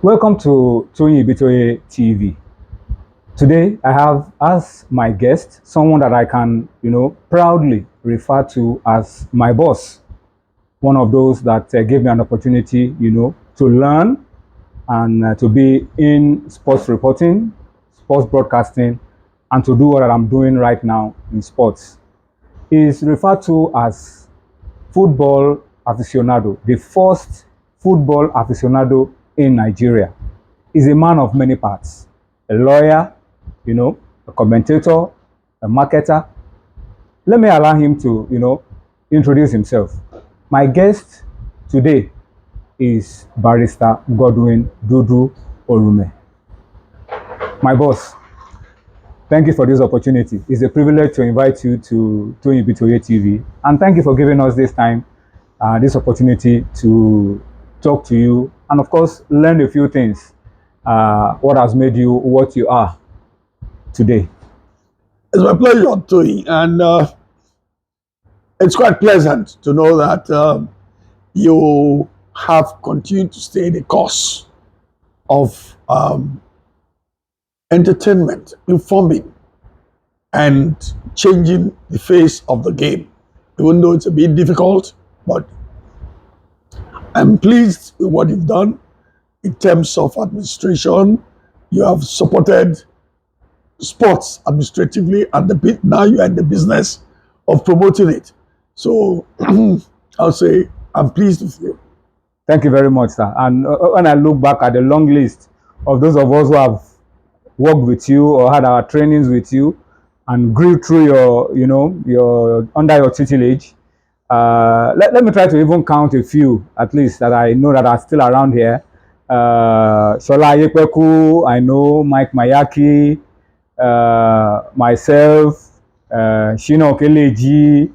Welcome to Toyin Ibitoye TV. Today, I have as my guest someone that I can, proudly refer to as my boss. One of those that gave me an opportunity, to learn and to be in sports reporting, sports broadcasting, and to do what I'm doing right now in sports. Is referred to as football aficionado, the first football aficionado in Nigeria. He's a man of many parts, a lawyer, a commentator, a marketer. Let me allow him to, introduce himself. My guest today is Barrister Godwin Dudu-Orumen. My boss, thank you for this opportunity. It's a privilege to invite you to Ibitoye TV, and thank you for giving us this time, this opportunity to talk to you, and of course, learn a few things. What has made you what you are today? It's my pleasure, Toyi, and it's quite pleasant to know that you have continued to stay the course of entertainment, informing, and changing the face of the game. Even though it's a bit difficult, but I'm pleased with what you've done in terms of administration. You have supported sports administratively, and now you are in the business of promoting it. So I'll say I'm pleased with you. Thank you very much, sir. And when I look back at the long list of those of us who have worked with you or had our trainings with you and grew through your under your tutelage, let me try to even count a few, at least, that I know that are still around here. Shola Ayekweku, I know Mike Mayaki, myself, Shino Keleji,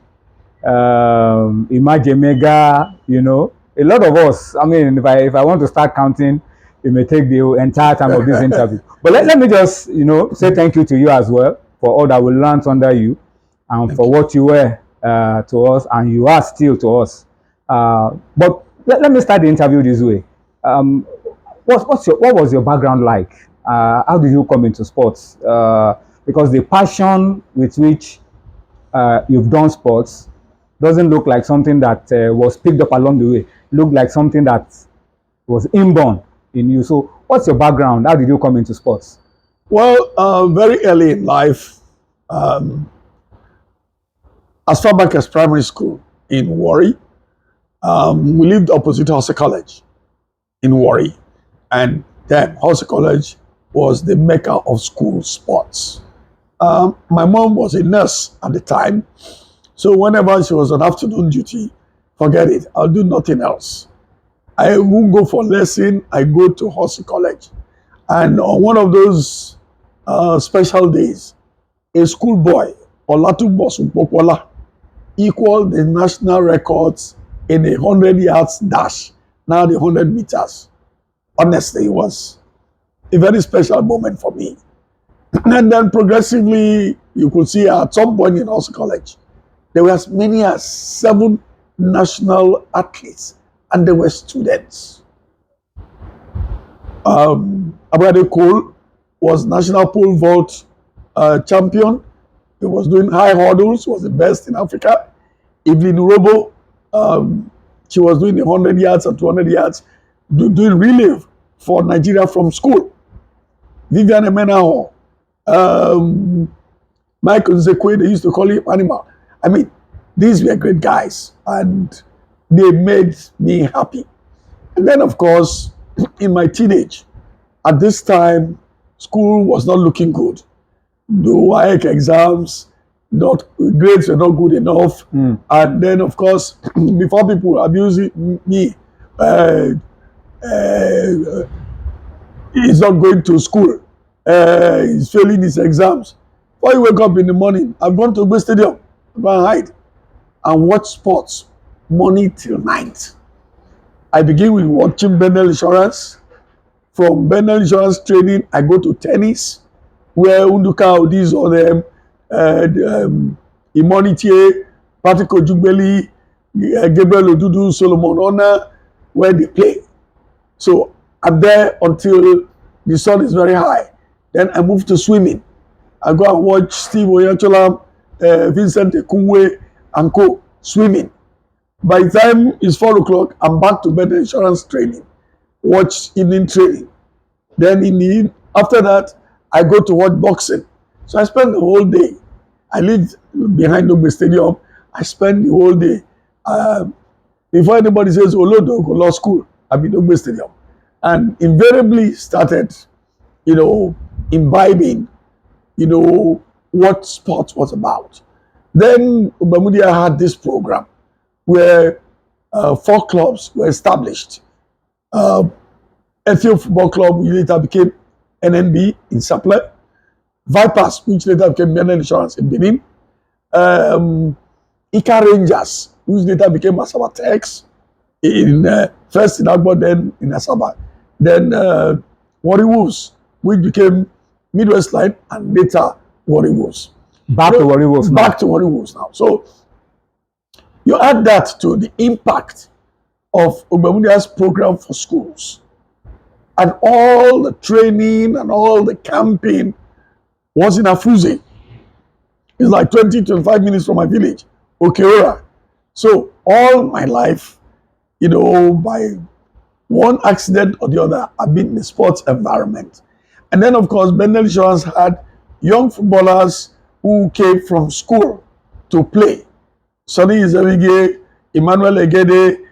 Image Mega, a lot of us. I mean, if I want to start counting, it may take the entire time of this interview. But let me just, say thank you to you as well for all that we learned under you and for what you were to us and you are still to us. But let me start the interview this way. What was your background like? How did you come into sports? Because the passion with which you've done sports doesn't look like something that was picked up along the way. It looked like something that was inborn in you. So, what's your background? How did you come into sports? Well, very early in life, um, as far back as primary school in Warri, we lived opposite House College in Warri, and then House College was the mecca of school sports. My mom was a nurse at the time, so whenever she was on afternoon duty, forget it, I'll do nothing else. I won't go for lesson, I go to House College. And on one of those special days, a schoolboy, Olatunbo Popola, equaled the national records in a 100 yards dash, now the 100 meters. Honestly, it was a very special moment for me. And then progressively, you could see at some point in House College, there were as many as 7 national athletes, and they were students. Abade Cole was national pole vault champion. He was doing high hurdles, was the best in Africa. Evelyn Urobo, she was doing the 100 yards and 200 yards, doing relay for Nigeria from school. Vivian Emenaho, Michael Zekwe, they used to call him Animal. I mean, these were great guys, and they made me happy. And then, of course, in my teenage, at this time, school was not looking good. The WAEC exams, grades were not good enough. And then, of course, before people abusing me, he's not going to school. He's failing his exams. Before you wake up in the morning, I've gone to the stadium, go and hide, and watch sports morning till night. I begin with watching Benel Insurance. From Benel Insurance training, I go to tennis, where Unduka Odis or them, Imonitie, Patrick Ojugbeli, Gabriel Odudu, Solomon Ona, where they play. So I'm there until the sun is very high. Then I move to swimming. I go and watch Steve Oyacholam, Vincent Ekunwe, and co swimming. By the time it's 4 o'clock, I'm back to bed insurance training, watch evening training. Then after that, I go to watch boxing. So I spend the whole day. I live behind the stadium. I spend the whole day. Before anybody says, Olodo, go law school, I'm in Ogbe Stadium. And invariably started, imbibing, what sports was about. Then Ubamudia had this program where 4 clubs were established. FAO Football Club, which later became NNB in Sapele. Vipers, which later became Ghana Insurance in Benin. Ika Rangers, which later became Asaba Tex in first in Agbo, then in Asaba. Then Warri Wolves, which became Midwest Line, and later Warri Wolves. Back to Warri Wolves now. Back to Warri Wolves now. So you add that to the impact of Ogbamudia's program for schools, and all the training and all the camping was in Afuze. It's like 20-25 minutes from my village, Okeora. So all my life, by one accident or the other, I've been in the sports environment. And then, of course, Bendel Insurance had young footballers who came from school to play. Sonny Izewige, Emmanuel Egede,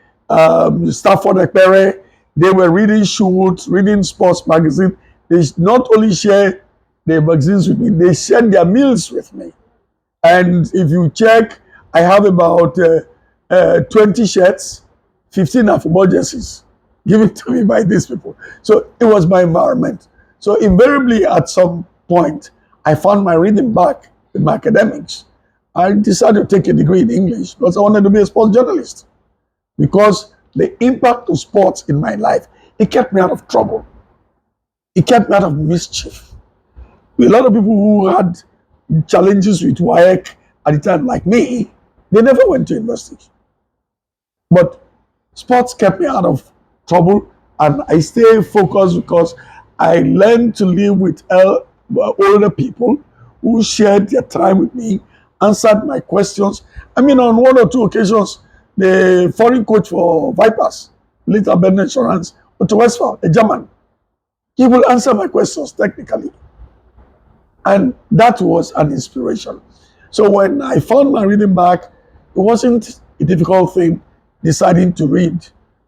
Stafford Ekpere. They were reading Shoot, reading sports magazine. They not only share their magazines with me, they shared their meals with me. And if you check, I have about 20 shirts, 15 are football jerseys given to me by these people. So it was my environment. So invariably at some point, I found my rhythm back in my academics. I decided to take a degree in English because I wanted to be a sports journalist. Because the impact of sports in my life, it kept me out of trouble. It kept me out of mischief. A lot of people who had challenges with WAEC at the time, like me, they never went to university. But sports kept me out of trouble, and I stay focused because I learned to live with older people who shared their time with me, answered my questions. I mean, on 1 or 2 occasions, the foreign coach for Vipers, later Ben Insurance, Otto Westphal, a German, he will answer my questions technically. And that was an inspiration. So when I found my reading back, it wasn't a difficult thing deciding to read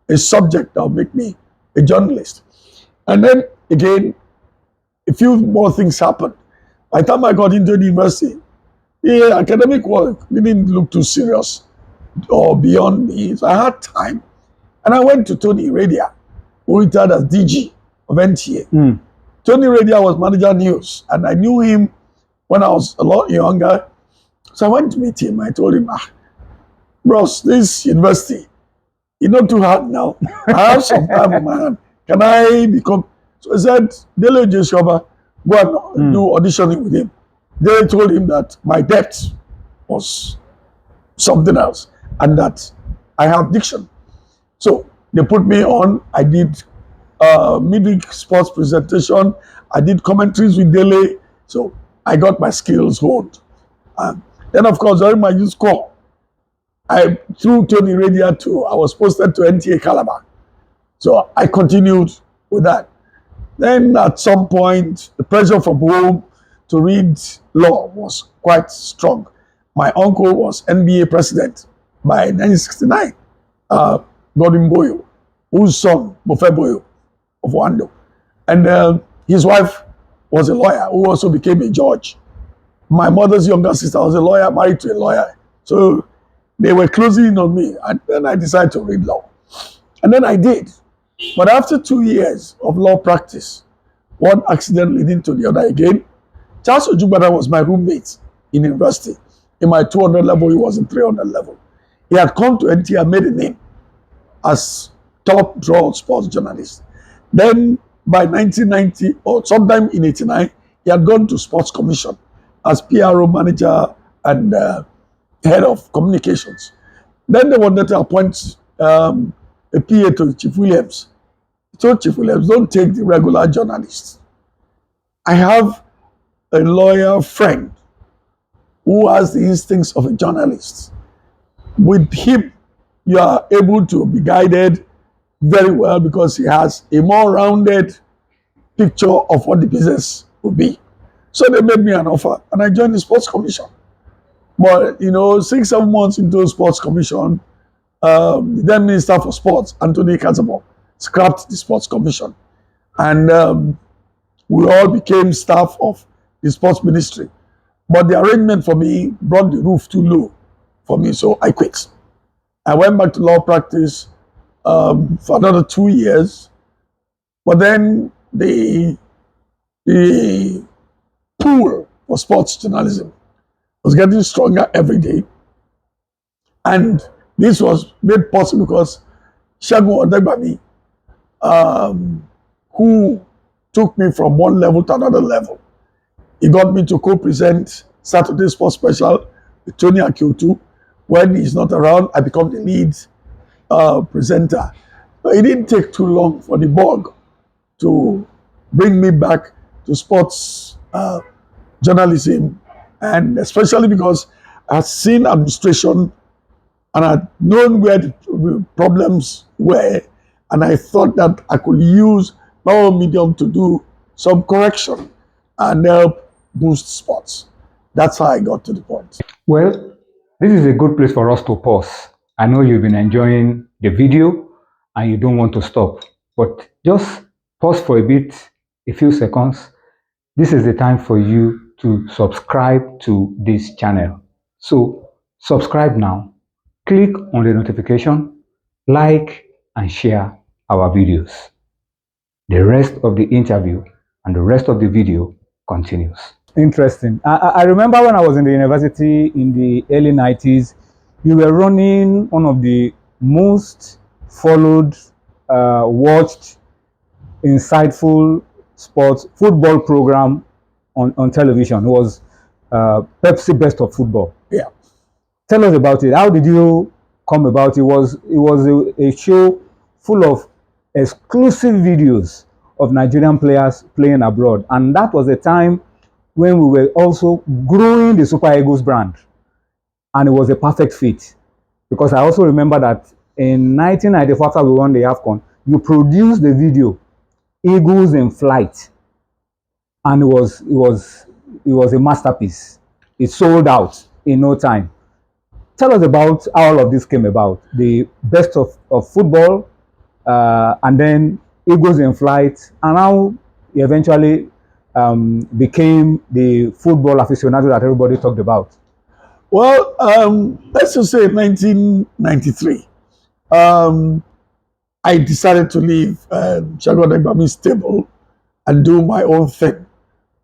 a subject that would make me a journalist. And then again, a few more things happened. By the time I got into the university, the academic work didn't look too serious or beyond me. So I had time. And I went to Tony Radia, who retired as DG of NTA. Tony Radia was manager news, and I knew him when I was a lot younger. So I went to meet him. I told him, bros, this university, it's not too hard now. I have some time on my hand. Can I become? So I said, Dele Joshua, go and do auditioning with him. They told him that my depth was something else and that I have diction. So they put me on. I did midweek sports presentation. I did commentaries with Dele. So I got my skills honed. Then, of course, during my youth corps, through Tony Radia too, I was posted to NTA Calabar. So I continued with that. Then at some point, the pressure from home to read law was quite strong. My uncle was NBA president by 1969, Godwin Boyo, whose son, Bofe Boyo of Wando. And his wife was a lawyer who also became a judge. My mother's younger sister was a lawyer, married to a lawyer. So they were closing in on me. And then I decided to read law. And then I did. But after 2 years of law practice, one accident leading to the other again, Charles Ojugbada was my roommate in university. In my 200 level, he was in 300 level. He had come to NTA and made a name as top draw sports journalist. Then by 1990 or sometime in 89, he had gone to Sports Commission as PRO manager and head of communications. Then they wanted to appoint a PA to Chief Williams. told Chief Williams, don't take the regular journalists. I have a lawyer friend who has the instincts of a journalist. With him, you are able to be guided very well because he has a more rounded picture of what the business will be. So they made me an offer and I joined the Sports Commission. But, 6, 7 months into the Sports Commission, the then Minister for Sports, Anthony Kazamo, scrapped the Sports Commission. And we all became staff of the Sports Ministry. But the arrangement for me brought the roof too low for me, so I quit. I went back to law practice for another 2 years. But then the pool for sports journalism was getting stronger every day. And this was made possible because Segun Odegbami, who took me from one level to another level, he got me to co-present Saturday Sports Special with Tony Akiotu. When he's not around, I become the lead presenter. But it didn't take too long for the Borg to bring me back to sports journalism, and especially because I've seen administration and I'd known where the problems were, and I thought that I could use my own medium to do some correction and help boost sports. That's how I got to the point. Well, this is a good place for us to pause. I know you've been enjoying the video and you don't want to stop, but just pause for a bit, a few seconds. This is the time for you to subscribe to this channel. So subscribe now, click on the notification, like and share our videos. The rest of the interview and the rest of the video continues. Interesting. I remember when I was in the university in the early 90s, you were running one of the most followed, watched, insightful sports football program on television. It was Pepsi Best of Football. Yeah. Tell us about it. How did you come about it? It was a show full of exclusive videos of Nigerian players playing abroad, and that was a time when we were also growing the Super Eagles brand, and it was a perfect fit because I also remember that in 1994, after we won the AFCON, you produced the video Eagles in Flight, and it was a masterpiece. It sold out in no time. Tell us about how all of this came about, the best of football, and then Eagles in Flight, and how he eventually became the football aficionado that everybody talked about. Well, let's just say 1993. I decided to leave Segun Odegbami's table and do my own thing.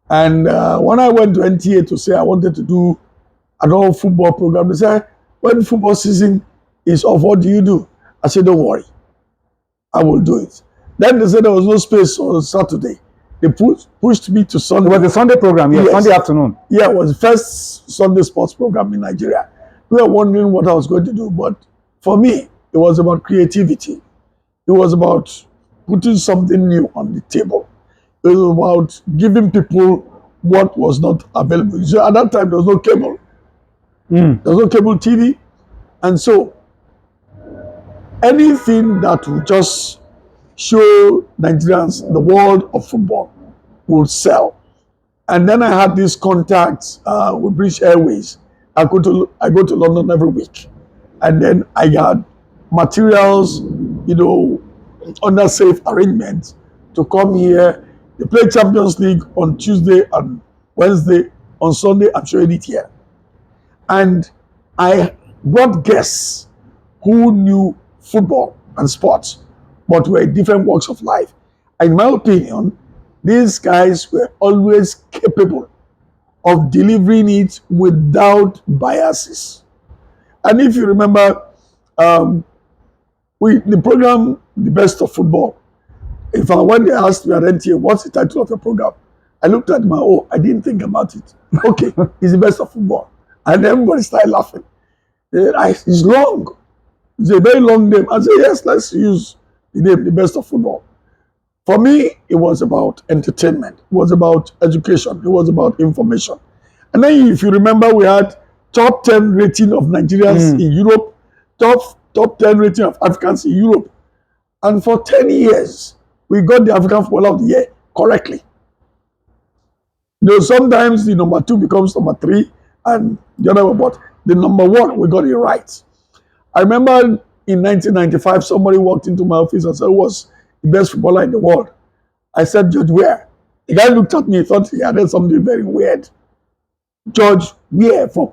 And when I went to NTA to say I wanted to do an all football program, they said, when football season is off, what do you do? I said, don't worry, I will do it. Then they said there was no space on Saturday. They pushed me to Sunday. It was a Sunday program, yes. Sunday afternoon. Yeah, it was the first Sunday sports program in Nigeria. We were wondering what I was going to do, but for me, it was about creativity. It was about putting something new on the table. It was about giving people what was not available. So at that time, there was no cable. There was no cable TV. And so anything that would just show Nigerians the world of football would sell. And then I had these contacts with British Airways. I go to London every week. And then I had materials, under safe arrangements to come here. They play Champions League on Tuesday and Wednesday. On Sunday, I'm showing it here. And I brought guests who knew football and sports, but were in different walks of life. In my opinion, these guys were always capable of delivering it without biases. And if you remember, the program, The Best of Football, when they asked me at NTA, what's the title of your program? I looked at I didn't think about it. Okay, it's The Best of Football. And everybody started laughing. It's long. It's a very long name. I said, yes, let's use the name The Best of Football. For me, it was about entertainment. It was about education. It was about information. And then, if you remember, we had top 10 rating of Nigerians in Europe, top 10 rating of Africans in Europe. And for 10 years, we got the African Footballer of the Year correctly. Sometimes the number 2 becomes number 3, and the other one, but the number 1, we got it right. I remember in 1995, somebody walked into my office and said, "Who was the best footballer in the world?" I said, "George Weah." The guy looked at me, thought he had done something very weird. "George Weah from?"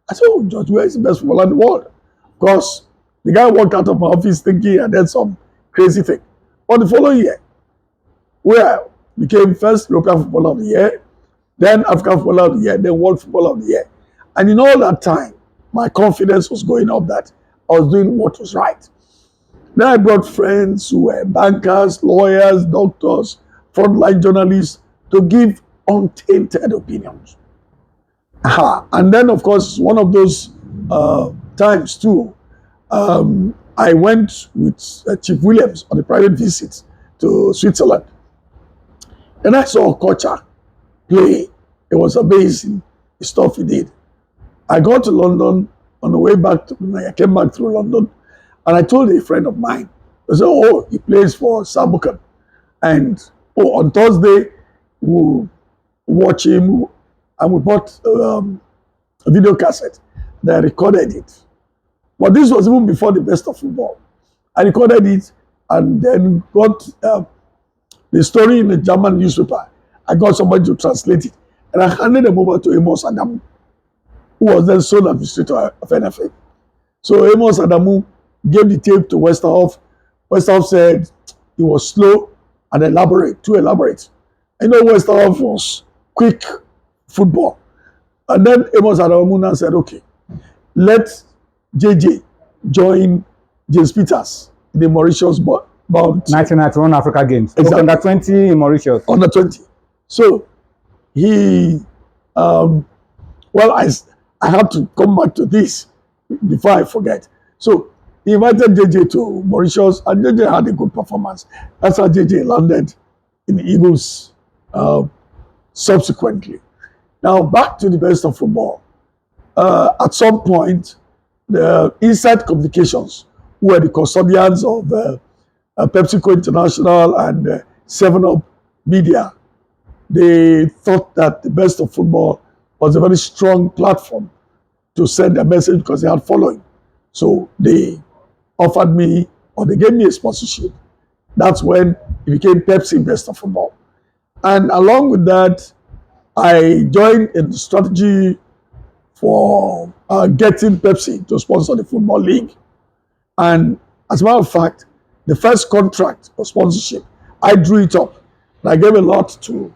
I said, "Oh, George Weah is the best footballer in the world." Of course, the guy walked out of my office thinking he had done some crazy thing. But the following year, Weah became first European Footballer of the Year, then African Footballer of the Year, then World Footballer of the Year. And in all that time, my confidence was going up that I was doing what was right. Then I brought friends who were bankers, lawyers, doctors, frontline journalists to give untainted opinions. And then, of course, one of those times too, I went with Chief Williams on a private visit to Switzerland. And I saw Kocha play. It was amazing, the stuff he did. I got to London on the way back I came back through London, and I told a friend of mine, I said, "Oh, he plays for Sabukan." And on Thursday, we'll watch him, and we bought a video cassette that I recorded it. But this was even before the best of football. I recorded it and then got the story in the German newspaper. I got somebody to translate it, and I handed them over to Amos Adamu, who was then sole administrator of NFA. So Amos Adamu gave the tape to Westerhoff. Westerhoff said it was slow and too elaborate. Westerhoff was quick football. And then Amos Adamu said, "Okay, let JJ join James Peters in the Mauritius bout." 1991 Africa Games. Exactly. Under 20 in Mauritius. Under 20. So he, I have to come back to this before I forget. So he invited JJ to Mauritius, and JJ had a good performance. That's how JJ landed in the Eagles subsequently. Now back to the best of football. At some point, the Inside Communications, who were the custodians of PepsiCo International and 7-Up Media, they thought that the best of football was a very strong platform to send a message because they had following. So they offered me, or they gave me a sponsorship. That's when it became Pepsi Best of Football. And along with that, I joined in the strategy for getting Pepsi to sponsor the Football League. And as a matter of fact, the first contract for sponsorship, I drew it up. And I gave a lot to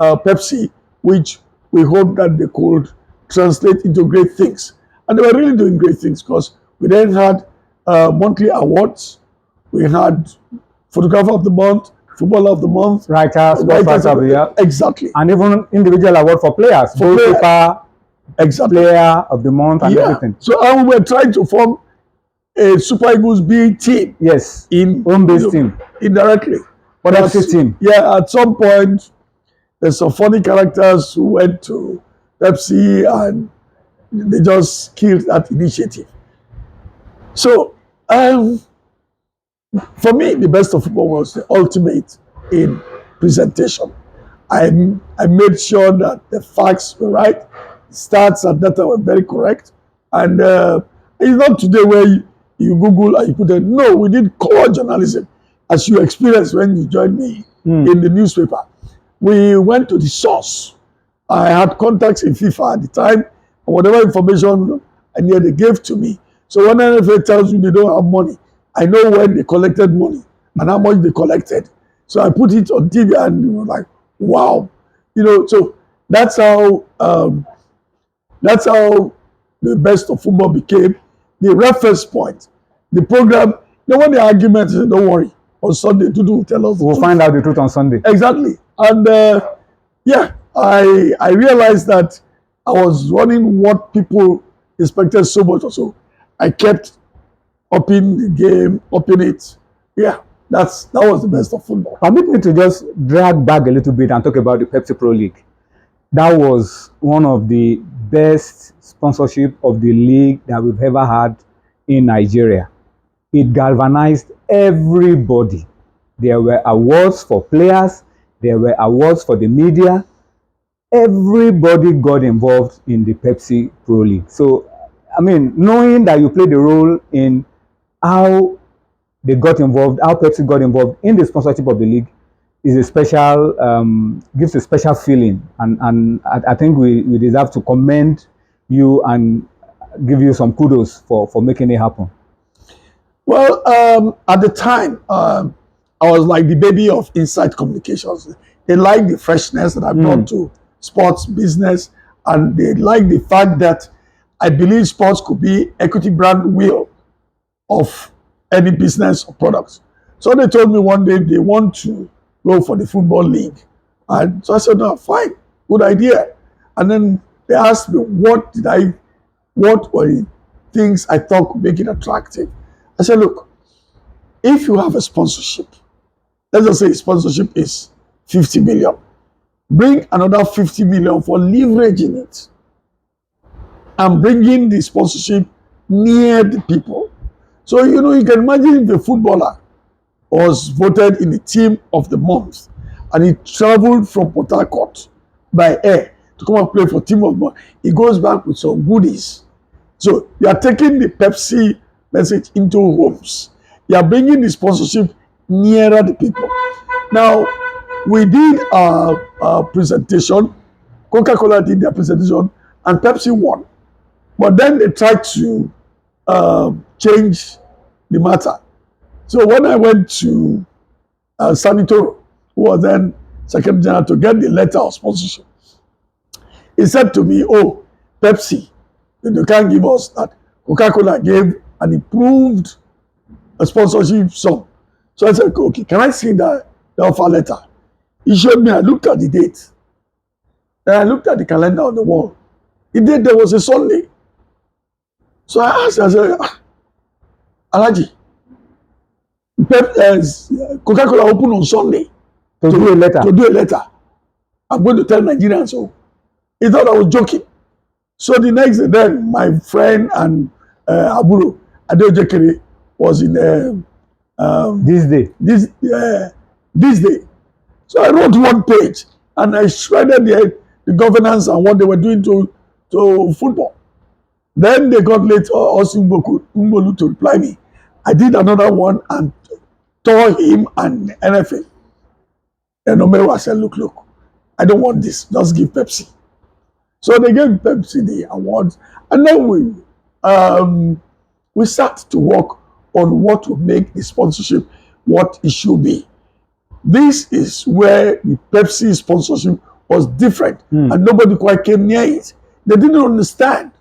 Pepsi, which we hoped that they could translate into great things. And they were really doing great things because we then had monthly awards. We had Photographer of the Month, Footballer of the Month, Writers of the Year. Exactly. And even individual award for players. Goalkeeper, exactly. Player of the Month and everything. So we were trying to form a Super Eagles B team. Yes. In home-based team. Indirectly. But that's a team. Yeah, at some point, there's some funny characters who went to Pepsi and they just killed that initiative. So, for me, the best of football was the ultimate in presentation. I made sure that the facts were right, stats and data were very correct. And it's not today where you Google and you put it. No, we did core journalism, as you experienced when you joined me in the newspaper. We went to the source. I had contacts in FIFA at the time, and whatever information I needed, they gave to me. So when NFL tells me they don't have money, I know when they collected money and how much they collected. So I put it on TV and we were like, wow. So that's how the best of football became the reference point. The program, when the argument said, don't worry, on Sunday, Dudu will tell us. We'll find out the truth on Sunday. Exactly. And I realized that I was running what people expected so much. So I kept upping the game, upping it. Yeah. that was the best of football. Permit me to just drag back a little bit and talk about the Pepsi Pro League. That was one of the best sponsorship of the league that we've ever had in Nigeria. It galvanized everybody. There were awards for players, there were awards for the media. Everybody got involved in the Pepsi Pro League. So, I mean, knowing that you played a role in how they got involved, how Pepsi got involved in the sponsorship of the league, is a special, gives a special feeling. And I think we deserve to commend you and give you some kudos for making it happen. Well, at the time, I was like the baby of Inside Communications. They liked the freshness that I brought to sports business, and they liked the fact that I believe sports could be equity brand wheel of any business or products. So they told me one day they want to go for the football league. And so I said, no, fine, good idea. And then they asked me what were the things I thought could make it attractive. I said, look, if you have a sponsorship, let's just say sponsorship is 50 million, bring another 50 million for leveraging it and bringing the sponsorship near the people. So, you can imagine if a footballer was voted in the team of the month and he traveled from Port Harcourt by air to come and play for team of the month, he goes back with some goodies. So, you are taking the Pepsi message into homes. You are bringing the sponsorship nearer the people. Now, we did our presentation. Coca-Cola did their presentation, and Pepsi won. But then they tried to change the matter. So when I went to Sanitoro, who was then Secretary General, to get the letter of sponsorship, he said to me, oh, Pepsi, you can't give us that. Coca-Cola gave an improved sponsorship sum. So I said, okay, can I see the offer letter? He showed me, I looked at the date. Then I looked at the calendar on the wall. The date there was a Sunday. So I asked, I said, Alaji, Coca-Cola opened on Sunday To do a letter. to do a letter. I'm going to tell Nigerians so. He thought I was joking. So the next day, then my friend and Aburo Adeojekere was in This day. this day. So I wrote one page and I shredded the governance and what they were doing to football. Then they got late Umbolu to reply me. I did another one and told him and NFA. And Omero said, look, I don't want this. Just give Pepsi. So they gave Pepsi the awards. And then we start to work on what to make the sponsorship what it should be. This is where the Pepsi sponsorship was different and nobody quite came near it. They didn't understand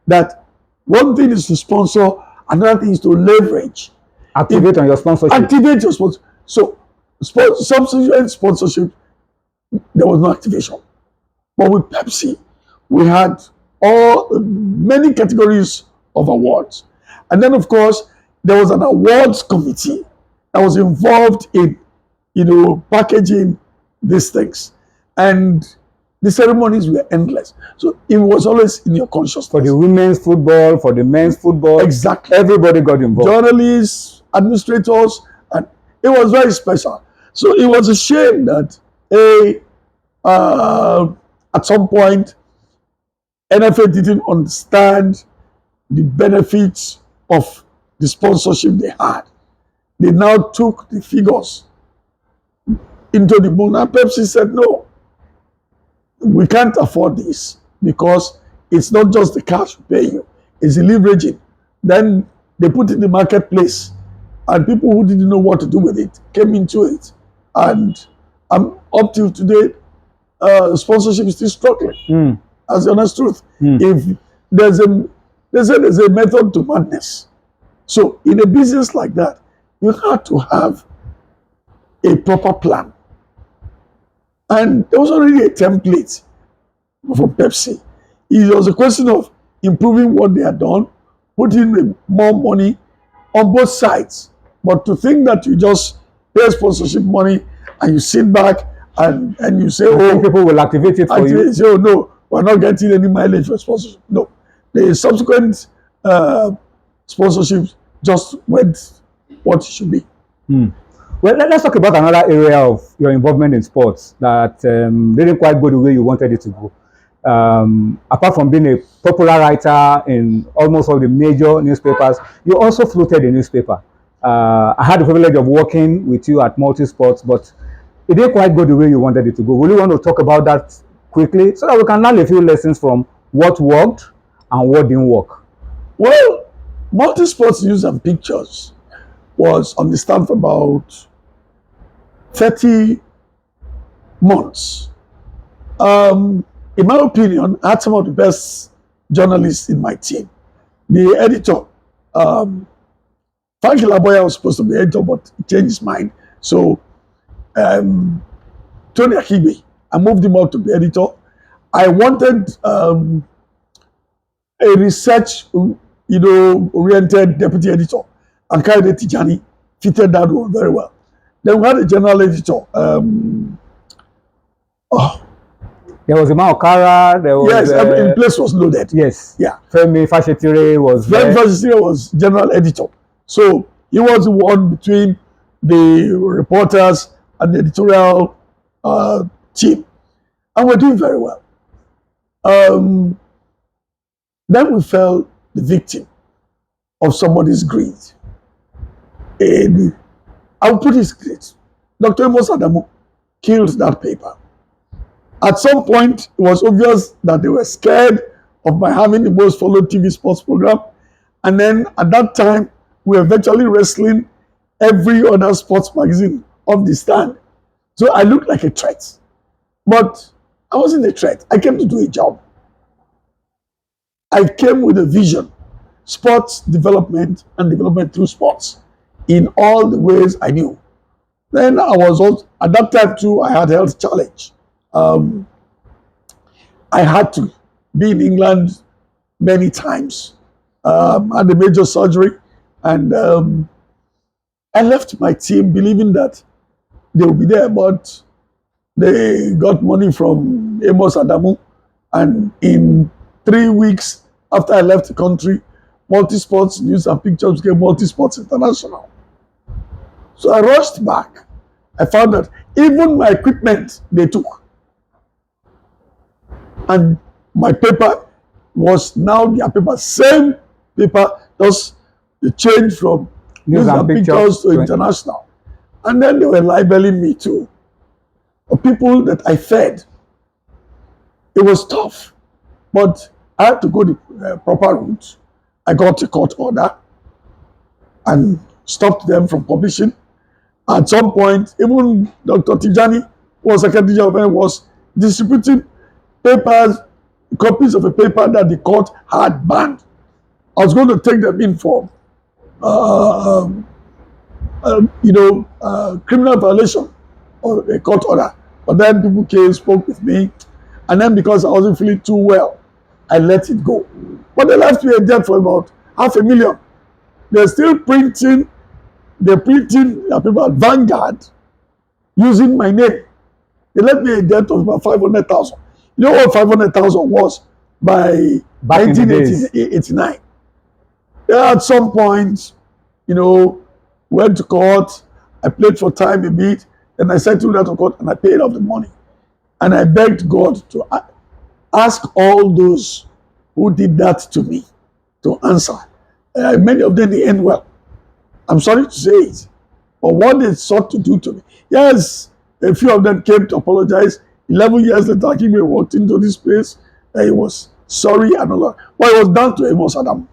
that one thing is to sponsor, another thing is to leverage. Activate on your sponsorship. Activate your sponsor. So, subsequent sponsorship, there was no activation. But with Pepsi, we had many categories of awards. And then, of course, there was an awards committee that was involved in, packaging these things. And the ceremonies were endless. So it was always in your consciousness. For the women's football, for the men's football. Exactly. Everybody got involved. Journalists, administrators, and it was very special. So it was a shame that at some point, NFA didn't understand the benefits of the sponsorship they had. They now took the figures into the book. And Pepsi said, no, we can't afford this because it's not just the cash we pay you, it's the leveraging. Then they put it in the marketplace and people who didn't know what to do with it came into it. And up till today, sponsorship is still struggling. That's the honest truth. If there's a method to madness. So in a business like that, you have to have a proper plan. And there was already a template from Pepsi. It was a question of improving what they had done, putting more money on both sides. But to think that you just pay sponsorship money, and you sit back and you say, I think oh, people will activate it for you. say, oh no, we're not getting any mileage for sponsorship. No, the subsequent sponsorships just went what it should be. Well, let's talk about another area of your involvement in sports that didn't quite go the way you wanted it to go. Apart from being a popular writer in almost all the major newspapers, you also floated a newspaper. I had the privilege of working with you at Multisports, but it didn't quite go the way you wanted it to go. Will you want to talk about that quickly so that we can learn a few lessons from what worked and what didn't work? Well, Multisports News and Pictures was on the stand for about 30 months. In my opinion, I had some of the best journalists in my team. The editor, Frank Laboya was supposed to be editor, but he changed his mind. So, Tony Akibe, I moved him out to be editor. I wanted a research, oriented deputy editor, and Kaide Tijani fitted that role very well. Then we had a general editor. There was Imam Okara. There was Yes, the place was loaded. Yes. Yeah. Femi Fashetire was Femi there. Fashetire was general editor. So he was the one between the reporters and the editorial team. And we're doing very well. Then we fell the victim of somebody's greed. And I'll put it straight. Dr. Amos Adamu killed that paper. At some point, it was obvious that they were scared of my having the most followed TV sports program. And then at that time, we were virtually wrestling every other sports magazine off the stand. So I looked like a threat. But I wasn't a threat. I came to do a job. I came with a vision, sports development and development through sports in all the ways I knew. Then I was also, at that time too, I had a health challenge. I had to be in England many times. Had a major surgery, and I left my team believing that they would be there, but they got money from Amos Adamu, and in 3 weeks after I left the country, Multisports News and Pictures became Multisports International. So I rushed back. I found that even my equipment they took. And my paper was now their paper, same paper, just the change from News and Pictures to International. And then they were libeling me too. The people that I fed. It was tough, but I had to go the proper route. I got a court order and stopped them from publishing. At some point, even Dr. Tijani, who was Secretary General, was distributing papers, copies of a paper that the court had banned. I was going to take them in for, criminal violation or a court order. But then people came, spoke with me, and then because I wasn't feeling too well, I let it go. But they left me a debt for about $500,000. They're still printing. They're printing a paper at Vanguard using my name. They left me a debt of about 500,000. You know what 500,000 was by 1989? At some point, went to court. I played for time a bit. Then I settled that to court and I paid off the money. And I begged God to ask all those who did that to me to answer. Many of them, they end well. I'm sorry to say it. But what they sought to do to me, yes, a few of them came to apologize. 11 years later, Akime walked into this place and he was sorry and all that. But it was down to Amos Adam.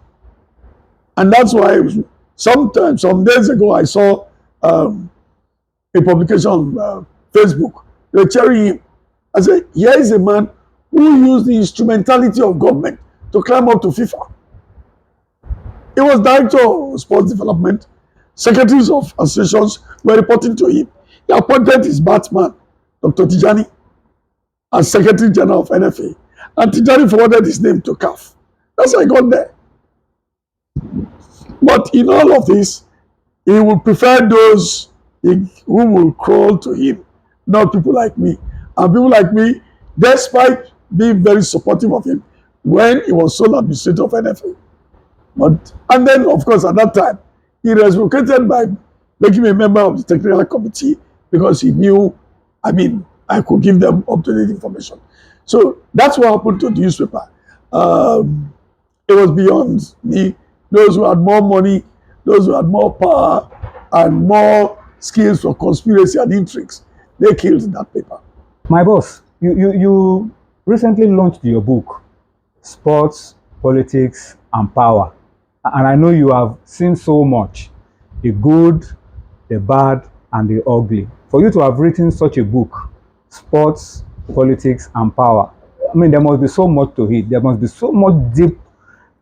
And that's why some days ago, I saw a publication on Facebook. They were cheering him. I said, here is a man who used the instrumentality of government to climb up to FIFA. He was director of sports development. Secretaries of associations were reporting to him. He appointed his Batman, Dr. Tijani, as Secretary General of NFA. And Tijani forwarded his name to CAF. That's how I got there. But in all of this, he would prefer those who will crawl to him, not people like me. And people like me, despite being very supportive of him when he was sole administrator of NFA. And then, of course, at that time, he reciprocated by making me a member of the technical committee because he knew, I could give them up-to-date information. So that's what happened to the newspaper. It was beyond me. Those who had more money, those who had more power, and more skills for conspiracy and intrigues, they killed that paper. My boss, you recently launched your book, Sports, Politics, and Power. And I know you have seen so much, the good, the bad, and the ugly. For you to have written such a book, Sports, Politics, and Power, I mean, there must be so much to it. There must be so much deep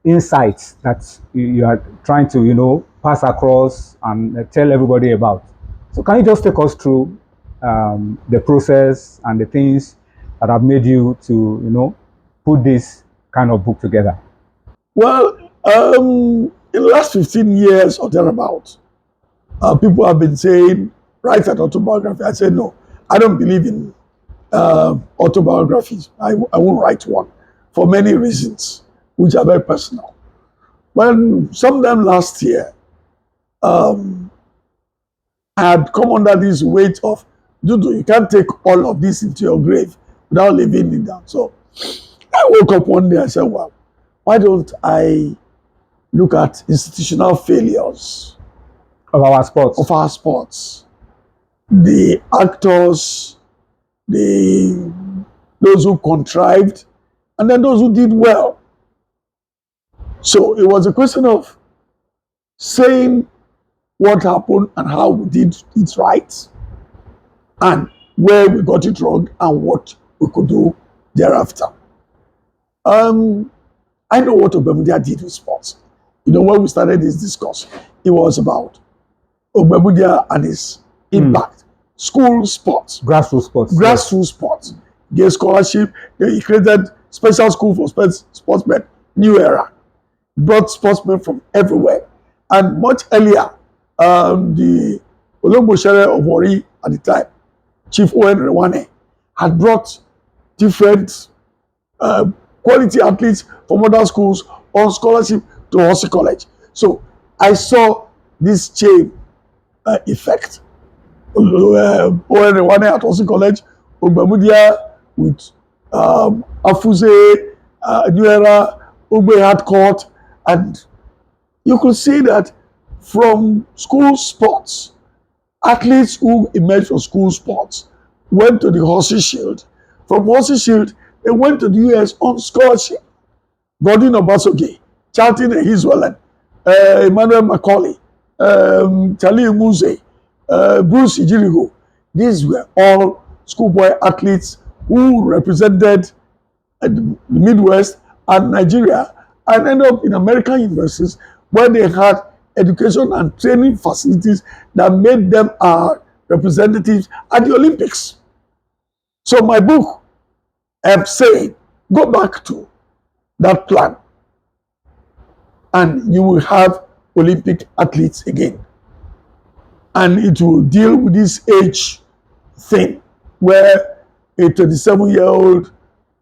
insights that you are trying to, pass across and tell everybody about. So can you just take us through the process and the things that have made you to, put this kind of book together? Well, in the last 15 years or thereabouts, people have been saying, write an autobiography. I said, no, I don't believe in autobiographies. I won't write one for many reasons, which are very personal. When sometime last year, I had come under this weight of, Dudu, you can't take all of this into your grave without leaving it down. So I woke up one day, I said, well, why don't I look at institutional failures Of our sports. of our sports? The actors, those who contrived, and then those who did well. So it was a question of saying what happened and how we did it right, and where we got it wrong and what we could do thereafter. I know what Ogbemudia did with sports. When we started this discourse, it was about Ogbemudia and his impact. School sports, Grassroots sports. grassroots sports, gave scholarship. He created special school for sportsmen, new era, brought sportsmen from everywhere. And much earlier, the Ologbosere of Warri at the time, Chief Owen Rewane, had brought different quality athletes from other schools on scholarship to Horsey College. So I saw this chain effect. Owen Rewane at Horsey College, Ogbemudia with Afuze, New Era, Ogbe had court, and you could see that from school sports, athletes who emerged from school sports went to the Horsey Shield. From Horsey Shield, they went to the US on scholarship. Godwin Obasoge, Charlton Hizwellen, Emmanuel Macaulay, Charlie Muze, Bruce Ijirigo. These were all schoolboy athletes who represented the Midwest and Nigeria and ended up in American universities where they had education and training facilities that made them our representatives at the Olympics. So my book, I'm saying, go back to that plan and you will have Olympic athletes again. And it will deal with this age thing where a 27-year-old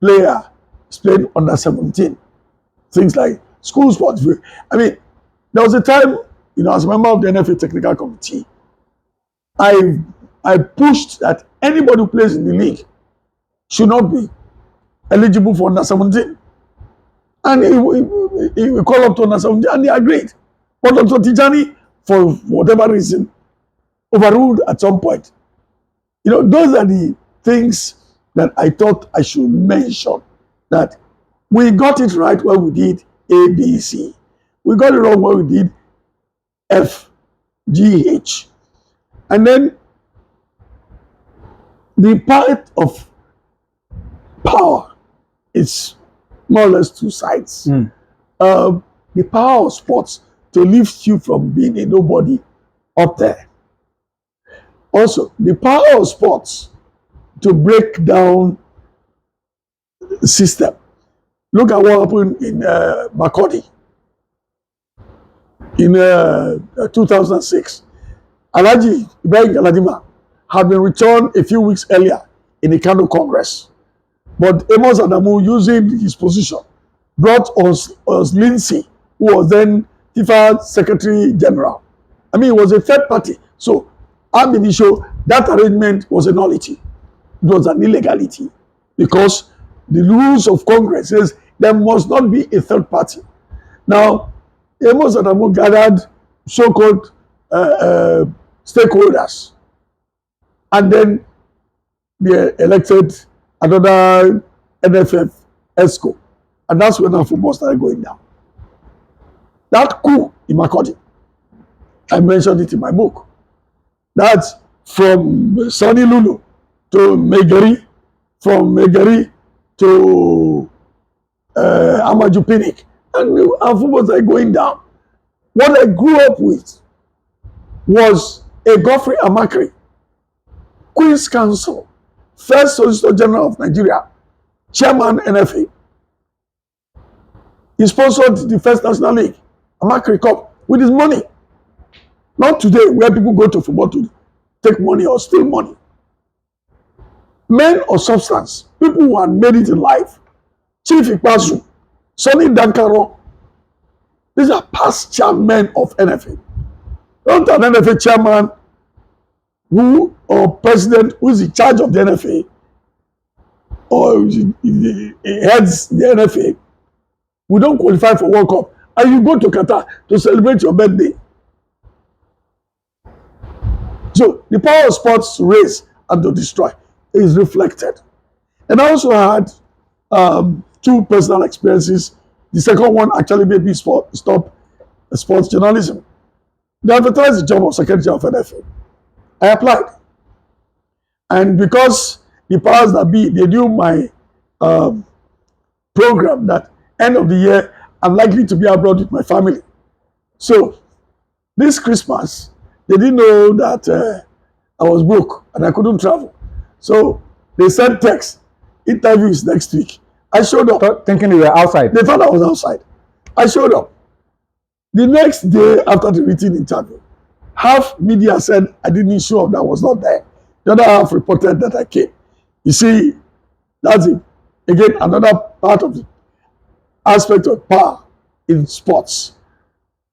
player is playing under 17. Things like school sports. There was a time, as a member of the NFA technical committee, I pushed that anybody who plays in the league should not be eligible for under 17. And he called up to under 17 and they agreed. But Dr. Tijani, for whatever reason, overruled at some point. Those are the things that I thought I should mention, that we got it right when we did A, B, C. We got it wrong when we did F, G, H. And then the part of power is more or less two sides. The power of sports to lift you from being a nobody up there. Also, the power of sports to break down the system. Look at what happened in Makurdi in 2006. Alhaji Ibrahim Galadima had been returned a few weeks earlier in the Kano Congress. But Amos Adamu, using his position, brought us Lindsay, who was then FIFA Secretary General. I mean, it was a third party. So, ab initio, that arrangement was a nullity. It was an illegality because the rules of Congress says there must not be a third party. Now, Amos Adamu gathered so-called stakeholders, and then they elected another NFF ESCO, and that's when our football started going down. That coup in Makurdi, I mentioned it in my book. That's from Sani Lulu to Megari, from Megari to Amaju Pinnick, and our football started going down. What I grew up with was a Godfrey Amakri, Queen's Counsel, First Solicitor General of Nigeria, Chairman NFA. He sponsored the First National League, Amakri Cup, with his money. Not today, where people go to football to take money or steal money. Men of substance, people who had made it in life, Chief Ikpasu, Sonny Dankaro, these are past chairmen of NFA. Not an NFA chairman who or president who is in charge of the NFA or he heads the NFA. We don't qualify for World Cup, and you go to Qatar to celebrate your birthday. So the power of sports to raise and to destroy is reflected. And I also had two personal experiences. The second one actually made me stop sports journalism. They advertised the job of Secretary of NFA. I applied. And because the powers that be, they knew my program that end of the year, I'm likely to be abroad with my family. So this Christmas, they didn't know that I was broke and I couldn't travel. So they sent text, interviews next week. I showed up. Thinking you were outside. They thought I was outside. I showed up. The next day after the written interview, half media said I didn't show up, that I was not there. The other half reported that I came. You see, that's it. Again, another part of the aspect of power in sports.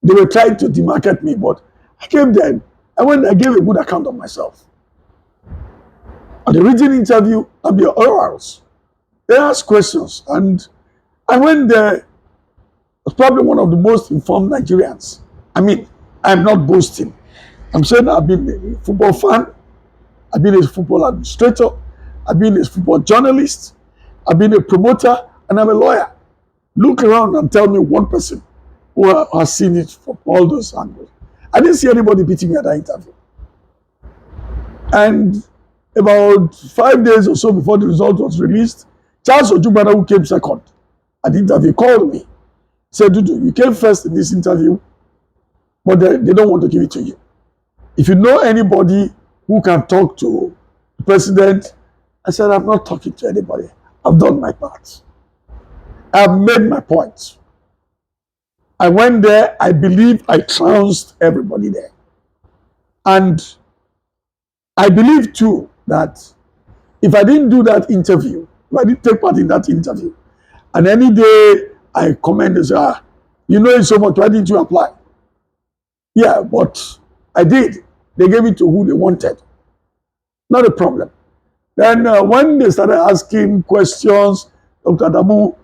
They were trying to demarket me, but I came there. I went there, I gave a good account of myself. At the written interview and the orals, they asked questions, and I went there. I was probably one of the most informed Nigerians. I mean, I'm not boasting. I'm saying I've been a football fan, I've been a football administrator, I've been a football journalist, I've been a promoter, and I'm a lawyer. Look around and tell me one person who has seen it from all those angles. I didn't see anybody beating me at that interview. And about 5 days or so before the result was released, Charles Ojubana, who came second at the interview, called me. Said, Dudu, you came first in this interview, but they don't want to give it to you. If you know anybody who can talk to the president, I said, I'm not talking to anybody. I've done my part. I've made my points. I went there, I believe I trounced everybody there. And I believe too that if I didn't do that interview, if I didn't take part in that interview, and any day I comment and say, you know it so much, why didn't you apply? Yeah, but I did. They gave it to who they wanted. Not a problem. Then when they started asking questions, Dr. Adamu,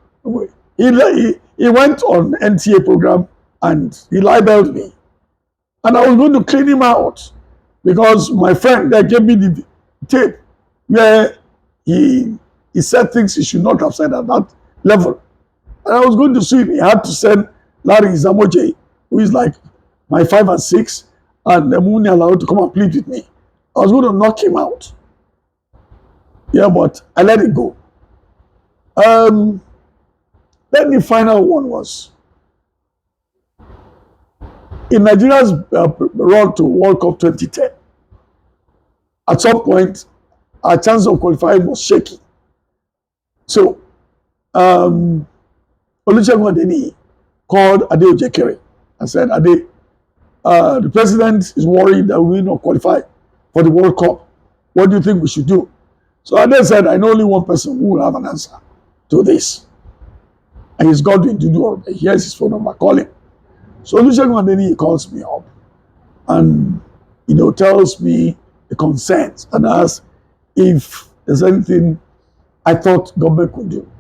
he went on NTA program and he libeled me. And I was going to clean him out because my friend there gave me the tape where he said things he should not have said at that level. And I was going to sue him. He had to send Larry Zamoje, who is like my 5 and 6, and Muni allowed to come and plead with me. I was going to knock him out. Yeah, but I let it go. Then the final one was in Nigeria's run to World Cup 2010. At some point, our chance of qualifying was shaky. So, Olusegun Adeniyi called Ade Ojekere and said, Ade, The president is worried that we will not qualify for the World Cup. What do you think we should do? So I then said, I know only one person who will have an answer to this. And he's Godwin Dudu-Orumen. Here's his phone number, call him. So Olusegun Adeniyi, he calls me up and tells me the concerns and asks if there's anything I thought government could do.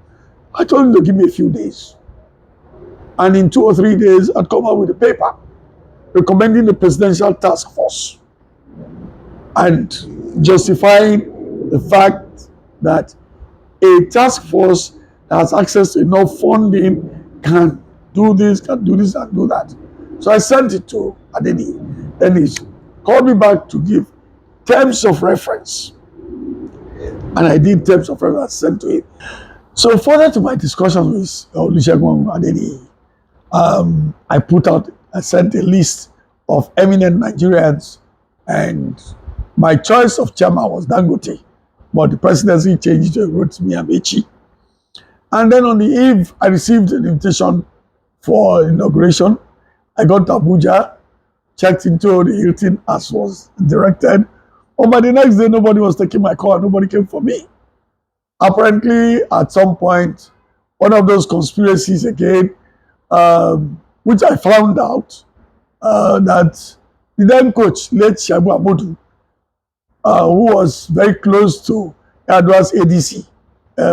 I told him to give me a few days. And in 2 or 3 days, I'd come out with a paper recommending the presidential task force and justifying the fact that a task force that has access to enough funding can do this, and do that. So I sent it to Adeniyi. Then he called me back to give terms of reference. And I did terms of reference, sent to him. So further to my discussion with Olusegun Adeniyi, I sent a list of eminent Nigerians, and my choice of chairman was Dangote, but the presidency changed to Rotimi Amechi. And then on the eve, I received an invitation for inauguration. I got to Abuja, checked into the Hilton as was directed. But by the next day, nobody was taking my call. Nobody came for me. Apparently, at some point, one of those conspiracies again, which I found out that the then coach, late Shabu Amodu, who was very close to Adwa's ADC,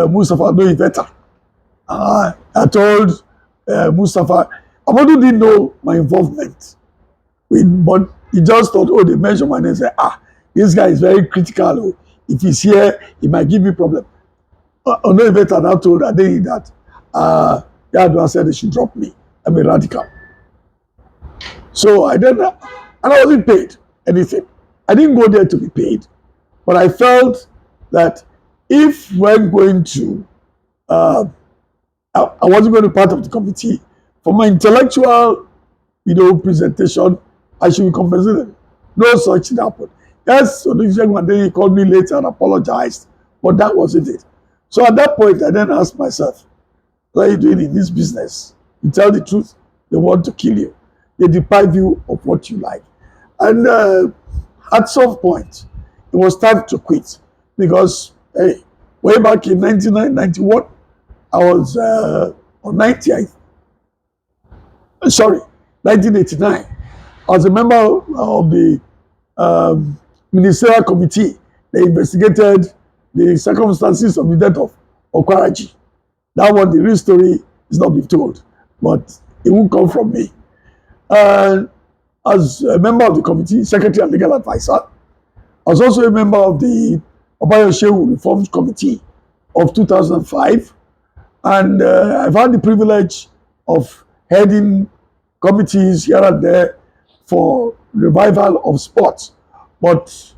Mustafa Noiveta. I told Mustafa, Amodu didn't know my involvement, but he just thought, they mentioned my name and said, this guy is very critical. If he's here, he might give me problem. Noiveta now told Adeniyi that Adwa said they should drop me. I'm a radical. So I wasn't paid anything. I didn't go there to be paid, but I felt that if we're going to, I wasn't going to be part of the committee for my intellectual, presentation, I should be compensated. No such thing happened. Yes, so he called me later and apologized, but that wasn't it. So at that point, I then asked myself, what are you doing in this business? You tell the truth, they want to kill you. They deprive you of what you like. And at some point, it was time to quit because, way back in 1991, I was on 1989. I was a member of the ministerial committee that investigated the circumstances of the death of Okwaraji. That one, the real story is not being told, but it won't come from me. As a member of the committee, secretary and legal advisor, I was also a member of the Obayoshewu Reforms Committee of 2005, and I've had the privilege of heading committees here and there for revival of sports. But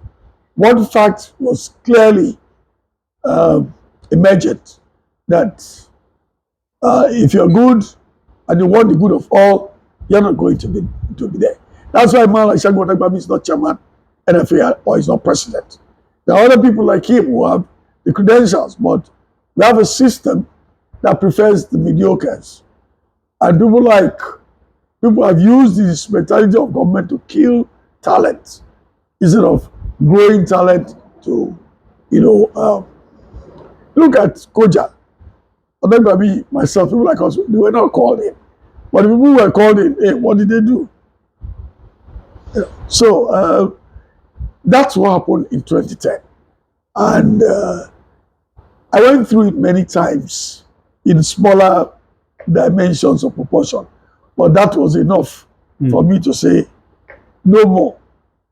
one fact was clearly emergent, that if you're good and you want the good of all, you're not going to be there. That's why man like Segun Onagbami is not chairman NFA or is not president. There are other people like him who have the credentials, but we have a system that prefers the mediocres. And people have used this mentality of government to kill talent instead of growing talent to, look at Koja. Onagbami, myself, people like us, they were not called in. But the people who were called in, what did they do? So that's what happened in 2010. And I went through it many times in smaller dimensions of proportion. But that was enough for me to say no more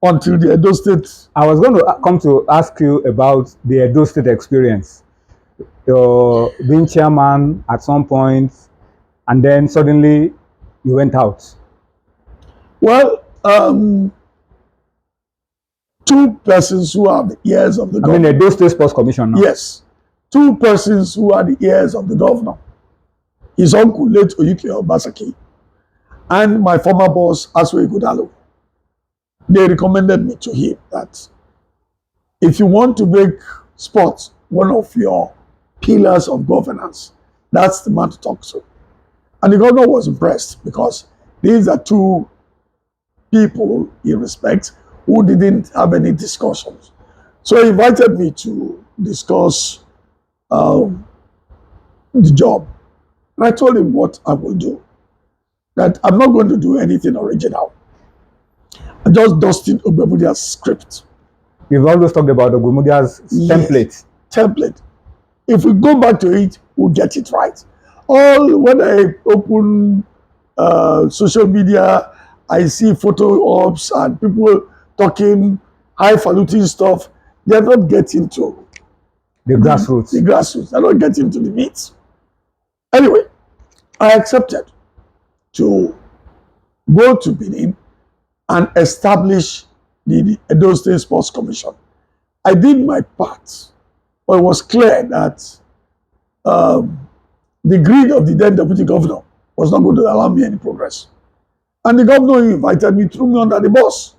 until the Edo State. I was going to come to ask you about the Edo State experience. You're being chairman at some point, and then suddenly you went out. Well, two persons who are the ears of the governor. Edo State Sports Commission now. Yes. Two persons who are the ears of the governor. His uncle, late Oyuki Obasaki, and my former boss, Aswe Ighodalo. They recommended me to him that if you want to make sports one of your pillars of governance, that's the man to talk to. And the governor was impressed because these are two people he respects who didn't have any discussions. So he invited me to discuss um, the job. And I told him what I will do, that I'm not going to do anything original. I'm just dusting Ogbemudia's script. You've always talked about Ogbemudia's Yes, template. template. If we go back to it, we'll get it right. All when I open social media, I see photo ops and people talking highfalutin stuff. They're not getting to The grassroots. the grassroots. They're not getting to the meat. Anyway, I accepted to go to Benin and establish the Edo State Sports Commission. I did my part, but it was clear that the greed of the then deputy governor was not going to allow me any progress. And the governor invited me, threw me under the bus.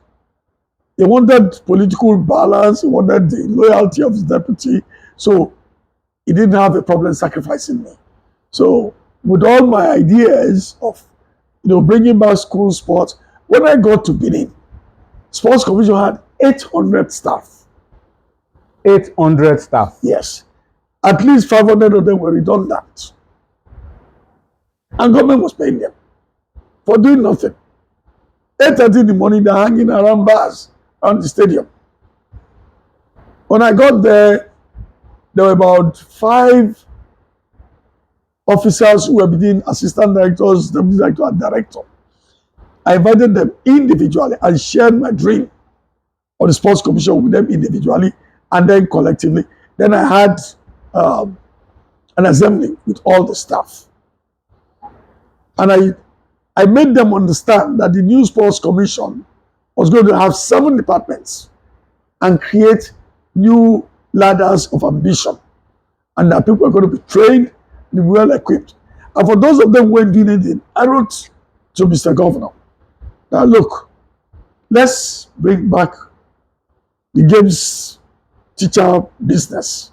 He wanted political balance, he wanted the loyalty of his deputy, so he didn't have a problem sacrificing me. So with all my ideas of bringing back school sports, when I got to Benin, Sports Commission had 800 staff. 800 staff. Yes. At least 500 of them were redundant. And government was paying them for doing nothing. 8:30 in the morning, they're hanging around bars around the stadium. When I got there were about 5 officers who were between assistant directors, deputy director, and director. I invited them individually and shared my dream of the Sports Commission with them individually and then collectively. Then I had an assembly with all the staff. And I made them understand that the new Sports Commission was going to have 7 departments and create new ladders of ambition. And that people are going to be trained and well equipped. And for those of them who weren't doing anything, I wrote to Mr. Governor, now look, let's bring back the games teacher business.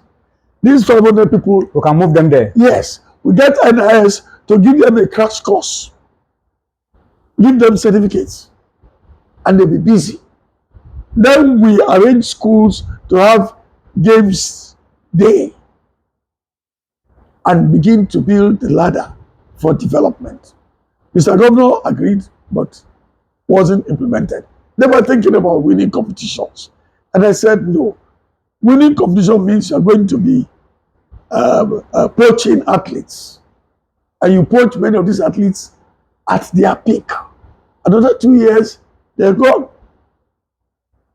These 500 people, We can move them there. yes, we get NIS to give them a crash course, give them certificates, and they'll be busy. Then we arrange schools to have games day and begin to build the ladder for development. Mr. Governor agreed, but wasn't implemented. They were thinking about winning competitions. And I said, no, winning competition means you're going to be poaching athletes. And you poach many of these athletes at their peak. Another 2 years, they're gone.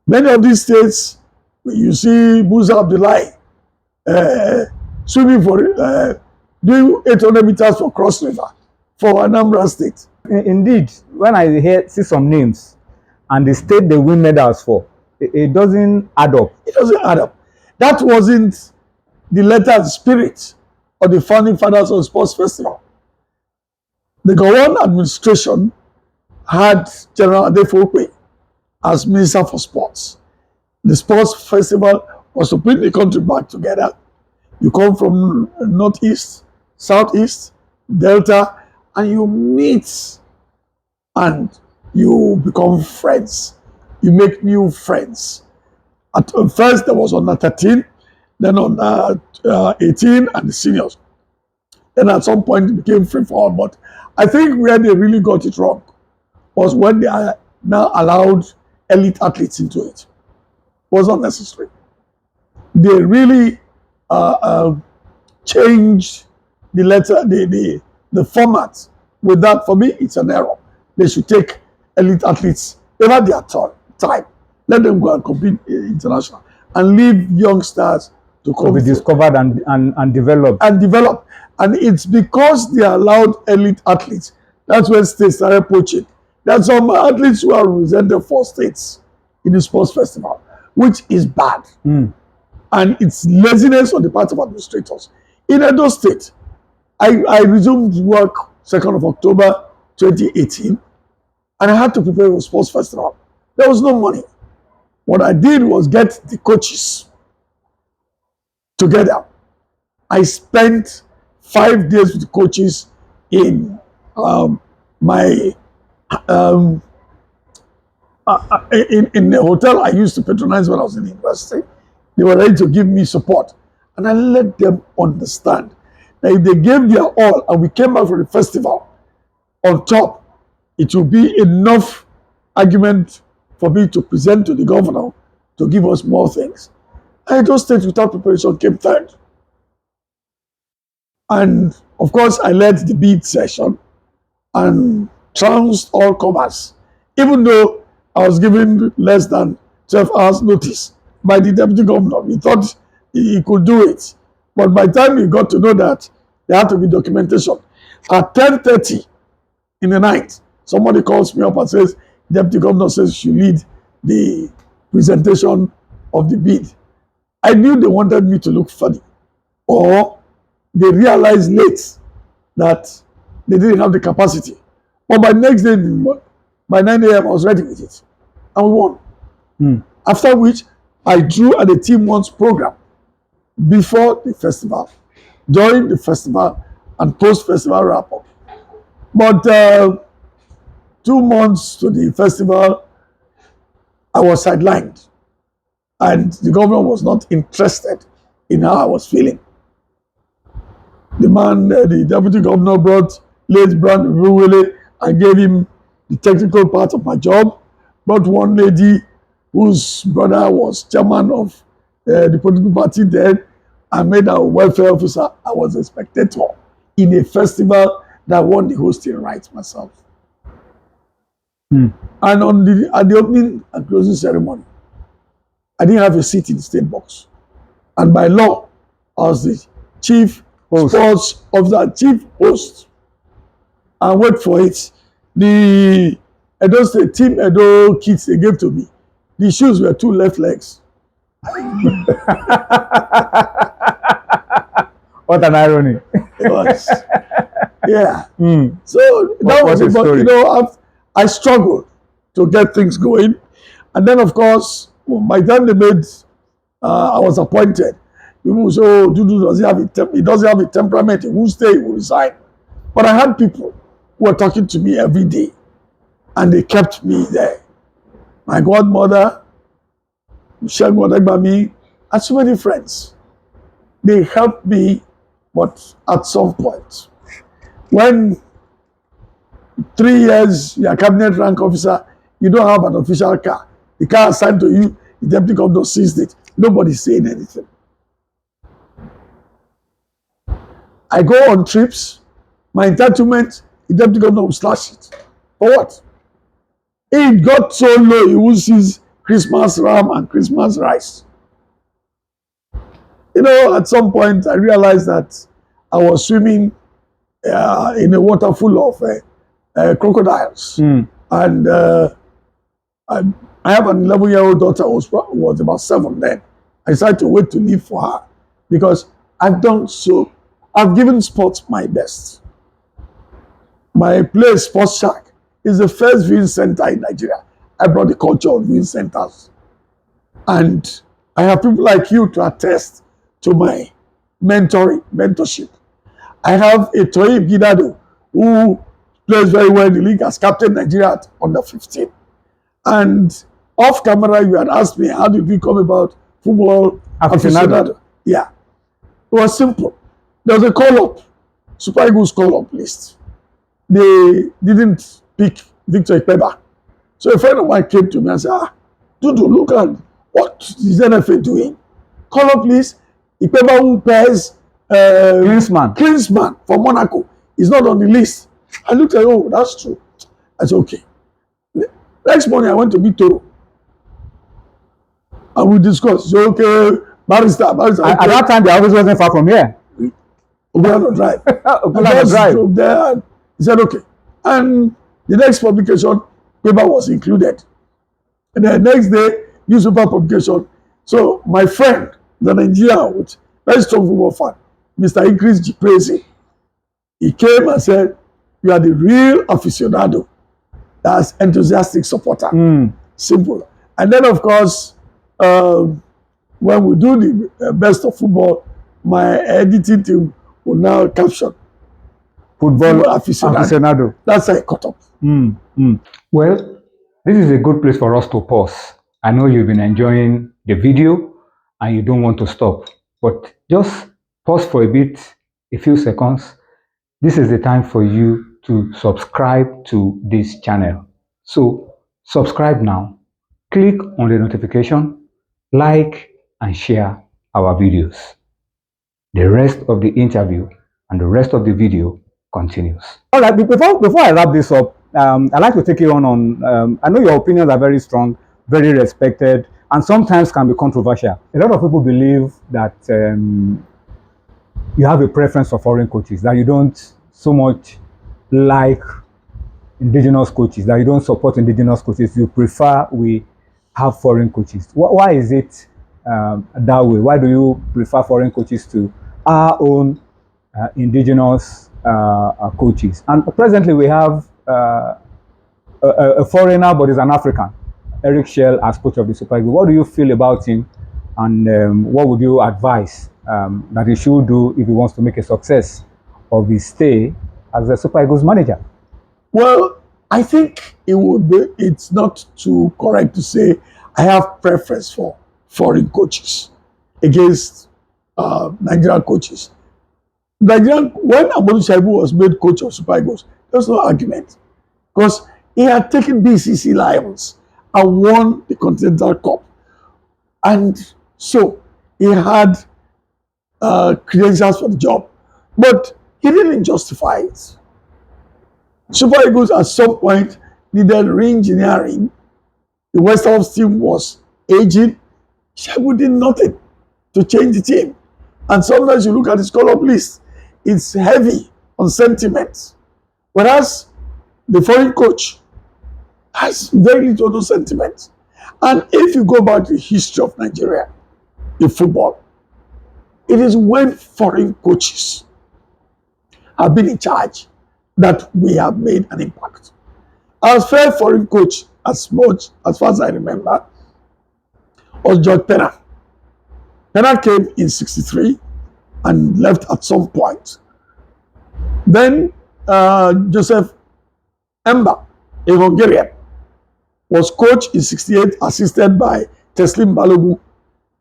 Many of these states, you see Musa Abdullahi swimming for, doing 800 meters for Cross River for Anambra State. Indeed, when I see some names and the state they win medals for, it doesn't add up. It doesn't add up. That wasn't the letter and spirit of the founding fathers of the sports festival. The Godwin administration had General Adefope as Minister for Sports. The sports festival was to bring the country back together. You come from Northeast, Southeast, Delta, and you meet and you become friends. You make new friends. At first, there was under 13, then under 18, and the seniors. Then at some point, it became free for all. But I think where they really got it wrong was when they are now allowed elite athletes into it. It was not necessary. They really changed the letter, the format. With that, for me, it's an error. They should take elite athletes over their time. Let them go and compete international and leave youngsters to come be discovered and developed. And it's because they allowed elite athletes. That's when states started poaching. There's some athletes who are represented for states in the sports festival, which is bad. And it's laziness on the part of administrators. In Edo State, I resumed work 2nd of October 2018, and I had to prepare for sports festival. There was no money. What I did was get the coaches together. I spent 5 days with the coaches in my in the hotel I used to patronize when I was in university, they were ready to give me support. And I let them understand that if they gave their all and we came back from the festival on top, it will be enough argument for me to present to the governor to give us more things. And those states without preparation came third. And of course, I led the bid session and trounced all comers, even though I was given less than 12 hours notice by the deputy governor. He thought he could do it. But by the time he got to know that there had to be documentation, at 10:30 in the night, somebody calls me up and says, deputy governor says you lead the presentation of the bid. I knew they wanted me to look funny, or they realized late that they didn't have the capacity. But by next day, by 9 a.m., I was ready with it. And we won. After which, I drew at the team once program before the festival, during the festival, and post-festival wrap-up. But 2 months to the festival, I was sidelined. And the governor was not interested in how I was feeling. The man, the deputy governor, brought late Brand Ruwele and gave him the technical part of my job. Brought one lady whose brother was chairman of the political party then and made her a welfare officer. I was a spectator in a festival that won the hosting rights myself. And at the opening and closing ceremony, I didn't have a seat in the state box. And by law, I was the chief sports officer, chief host. And wait for it. The Edo State team Edo kids they gave to me, the shoes were 2 left legs. What an irony. It was. Yeah. So that was it. But, I struggled to get things going. And then, of course, by the time they made, I was appointed. People say, oh, Dudu he doesn't have a temperament. He won't stay, he will resign. But I had people who were talking to me every day, and they kept me there. My godmother, Michelle Godegbami, and so many friends. They helped me, but at some point, when 3 years you're a cabinet rank officer, you don't have an official car. The car assigned to you, the deputy governor seized it. Nobody's saying anything. I go on trips, my entitlement, the deputy governor will slash it. For what? It got so low, he will seize Christmas ram and Christmas rice. At some point, I realized that I was swimming in a water full of crocodiles. And I have an 11-year-old daughter who was about 7 then. I decided to wait to live for her because I've given sports my best. My place, Sports Shack, is the first viewing center in Nigeria. I brought the culture of viewing centers. And I have people like you to attest to my mentorship. I have a Toyin Gidado who plays very well in the league as captain Nigeria at under 15. And off camera, you had asked me, how did we come about football aficionado? Yeah. It was simple. There was a call-up, Super Eagles call-up list. They didn't pick Victor Ikpeba. So a friend of mine came to me and said, Dudu, look at what is NFA doing. Call-up list, Ikpeba who plays Klinsmann from Monaco is not on the list. I looked at, oh, that's true. I said, okay. Next morning, I went to meet Toro. And we discussed. So, okay, Barrister. At that time, the office wasn't far from here. Ogunlado Drive. Ogunlado Drive. There and he said, okay. And the next publication, paper was included. And the next day, newspaper publication. So, my friend, the Nigerian, with very strong football fan, Mr. Increase Jiprezi, he came and said, you are the real aficionado. That's enthusiastic supporter. Simple. And then, of course, when we do the best of football, my editing team will now caption football aficionado. That's how I cut up. Well, This is a good place for us to pause. I know you've been enjoying the video and you don't want to stop, but just pause for a bit, a few seconds. This is the time for you to subscribe to this channel. So subscribe now, click on the notification, like and share our videos. The rest of the interview and the rest of the video continues. All right, before I wrap this up, I'd like to take you on I know your opinions are very strong, very respected, and sometimes can be controversial. A lot of people believe that you have a preference for foreign coaches, that you don't so much like indigenous coaches, that you don't support indigenous coaches, you prefer we have foreign coaches. Why is it that way? Why do you prefer foreign coaches to our own indigenous coaches? And presently we have a foreigner, but he's an African, Eric Shell, as coach of the Super Eagles. What do you feel about him, and what would you advise that he should do if he wants to make a success of his stay as the Super Eagles manager? Well, I think it's not too correct to say I have preference for foreign coaches against Nigerian coaches. When Amadou Shaibu was made coach of Super Eagles, there was no argument because he had taken BCC Lions and won the Continental Cup. And so he had credentials for the job, but he didn't justify it. Super Eagles at some point needed re-engineering. The West Ham's team was aging. Shaibu did nothing to change the team. And sometimes you look at his call-up list, it's heavy on sentiments. Whereas the foreign coach has very little of those sentiments. And if you go back to the history of Nigeria in football, it is when foreign coaches have been in charge that we have made an impact. Our first foreign coach, as far as I remember, was George Penna. Penna came in '63 and left at some point. Then Joseph Emba, a Hungarian, was coach in '68, assisted by Teslim Balogun,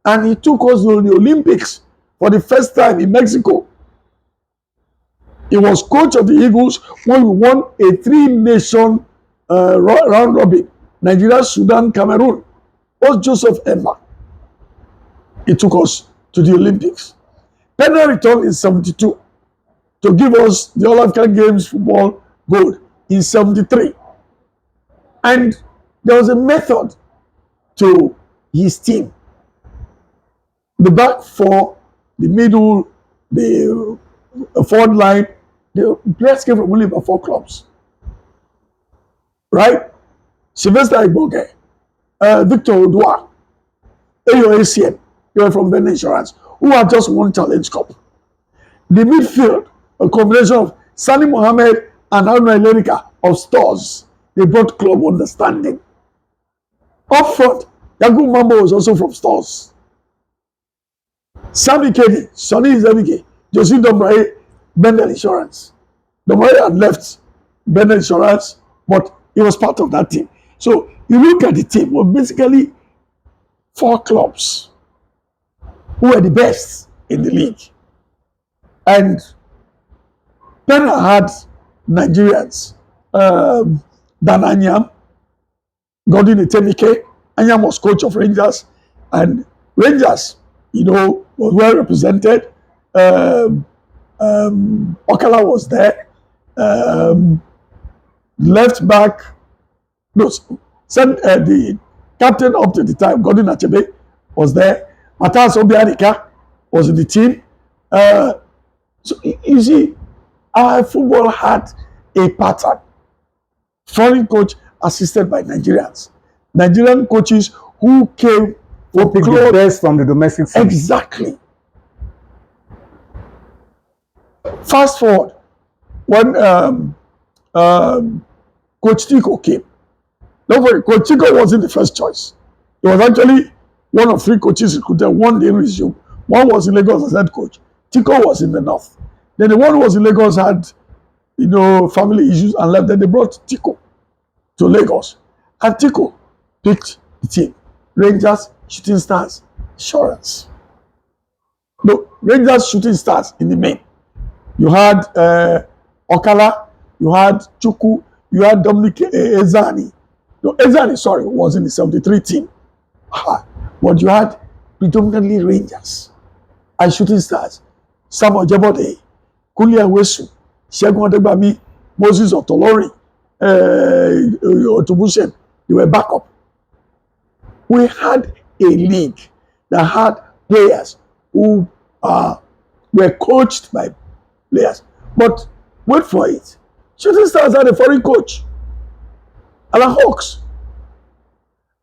and he took us to the Olympics for the first time in Mexico. He was coach of the Eagles when we won a three-nation round robin. Nigeria, Sudan, Cameroon. It was Joseph Emba. He took us to the Olympics. Penna returned in '72 to give us the All-African Games football gold in '73. And there was a method to his team. The back four, the middle, the forward line, the players came from only about 4 clubs. Right? Sylvester Igboge, Victor Odua, Ayo Essien, they were from Ben Insurance, who had just won Challenge Cup. The midfield, a combination of Sani Mohammed and Haruna Ilerika of Stores, they brought club understanding. Up front, Yagu Mambo was also from Stores. Sami Kedi, Sonny Izabike, Josie Dombraye, Bendel Insurance. Dombraye had left Bendel Insurance, but he was part of that team. So you look at the team, well, basically 4 clubs who were the best in the league. And Penna had Nigerians, Dan Anyam, Godwin Etemike. Anyam was coach of Rangers, and Rangers, was well represented. Okala was there. Left back, the captain up to the time, Godwin Achebe, was there. Matas Obianika was in the team. So you see, our football had a pattern. Foreign coach assisted by Nigerians. Nigerian coaches who came for the best from the domestic scene. Exactly. Fast forward, when Coach Tico came. Don't worry, Coach Tico wasn't the first choice. He was actually one of 3 coaches recruited. One didn't resume. One was in Lagos as head coach. Tico was in the north. Then the one who was in Lagos had, family issues and left. Then they brought Tico to Lagos. And Tico picked the team. Rangers, Shooting Stars, Insurance. No, Rangers, Shooting Stars in the main. You had Okala, you had Chuku, you had Dominic Ezani. No, Ezani, sorry, was in the 73 team. But you had predominantly Rangers and Shooting Stars. Samuel Jebode, Kulia Wesu, Segun Adegbami, Moses Otolori, Otobushen, they were backup. We had a league that had players who were coached by players. But wait for it. Shooting Stars had a foreign coach, Alan Hawks.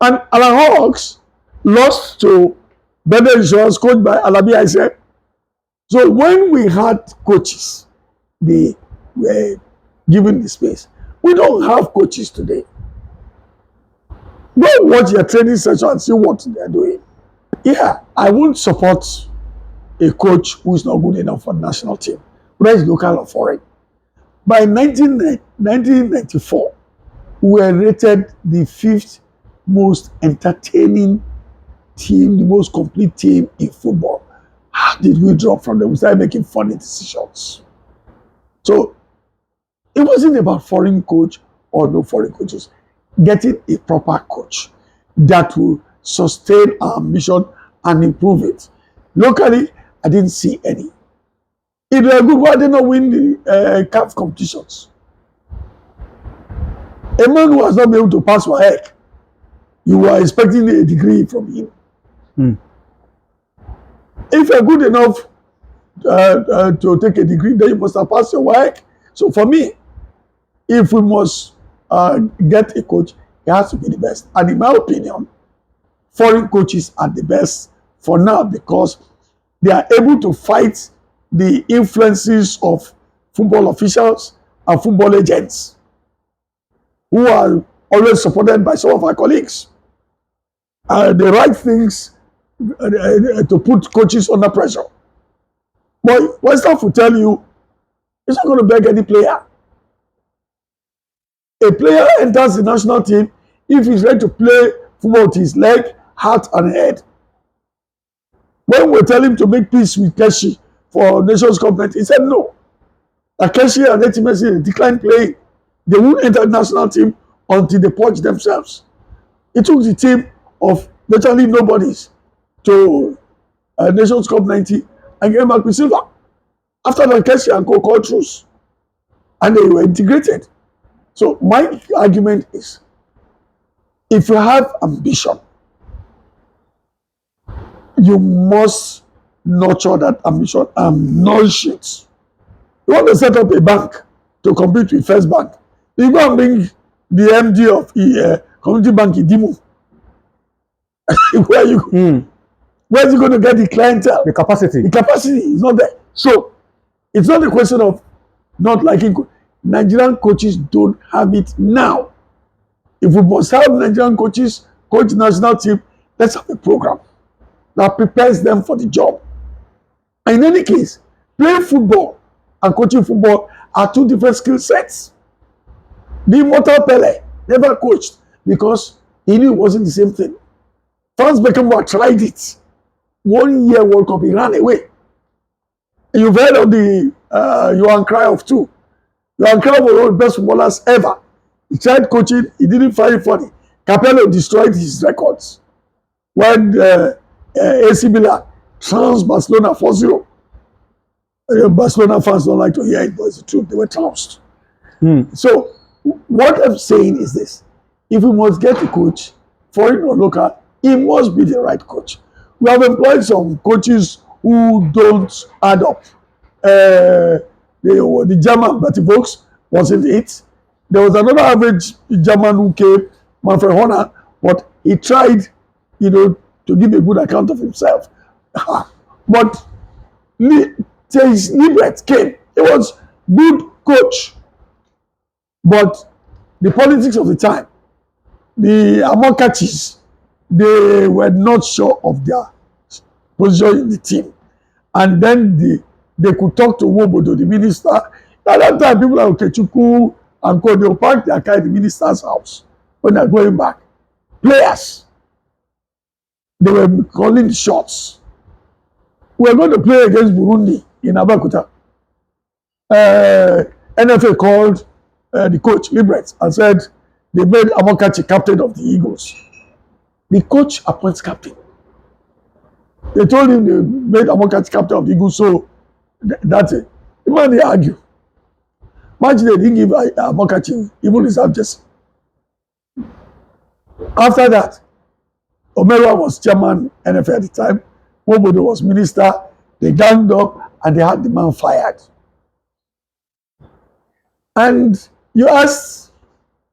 And Alan Hawks lost to Better Insurance, coached by Alabi Aise. So when we had coaches, they were given the space. We don't have coaches today. Go watch your training session and see what they're doing. Yeah, I won't support a coach who is not good enough for the national team, whether it's local or foreign. By 1994, we were rated the 5th most entertaining team, the most complete team in football. How did we drop from them? We started making funny decisions. So it wasn't about foreign coach or no foreign coaches. Getting a proper coach that will sustain our ambition and improve it. Locally, I didn't see any. If they are good, why did they not win the CAF competitions? A man who has not been able to pass for heck, you are expecting a degree from him. If you are good enough to take a degree, then you must have passed your work. So for me, if we must get a coach, it has to be the best. And in my opinion, foreign coaches are the best for now because they are able to fight the influences of football officials and football agents who are always supported by some of our colleagues. They write things to put coaches under pressure. But West Ham will tell you, he's not going to beg any player. A player enters the national team if he's ready to play football with his leg, heart, and head. When we tell him to make peace with Keshi for Nations Cup, he said no. That Keshi and Etimesi declined playing. They won't enter the national team until they purge themselves. It took the team of virtually nobodies to Nations Cup 90 and came back with silver. After that, Keshi and Co called truce. And they were integrated. So my argument is, if you have ambition, you must nurture that ambition and nourish it. You want to set up a bank to compete with First Bank, you go and bring the MD of Community Bank Idimu. Where is he going to get the clientele? The capacity. The capacity is not there. So it's not a question of not liking. Nigerian coaches don't have it now. If we must have Nigerian coaches coach national team, let's have a program that prepares them for the job. And in any case, playing football and coaching football are two different skill sets. The immortal Pele never coached because he knew it wasn't the same thing. Franz Beckenbauer tried it. 1 year World Cup, he ran away. And you've heard of the Johan Cruyff too. Johan Cruyff was one of the best footballers ever. He tried coaching, he didn't find it funny. Capello destroyed his records when AC Milan trounced Barcelona 4-0. Barcelona fans don't like to hear it, but it's the truth. They were trounced. So what I'm saying is this. If we must get a coach, foreign or local, he must be the right coach. We have employed some coaches who don't add up. The German, Bertie Vogts, wasn't it. There was another average German who came, Manfred Horner, but he tried, to give a good account of himself. But Thijs Libret came. He was good coach. But the politics of the time, the Amokachis, they were not sure of their position in the team. And then they could talk to Wobodo, the minister. At that time, people like Okechukwu and Co, they would park their car in the minister's house when they're going back. Players, they were calling the shots. We're going to play against Burundi in Abakuta. NFA called the coach, Librex, and said they made Amokachi captain of the Eagles. The coach appoints captain. They told him they made Amokachi captain of the Eagles, so that's it. The man, they argue. Imagine they didn't give Amokachi even his jersey. After that, Omerwa was chairman NFA at the time. Mobodo was minister. They ganged up and they had the man fired. And you asked,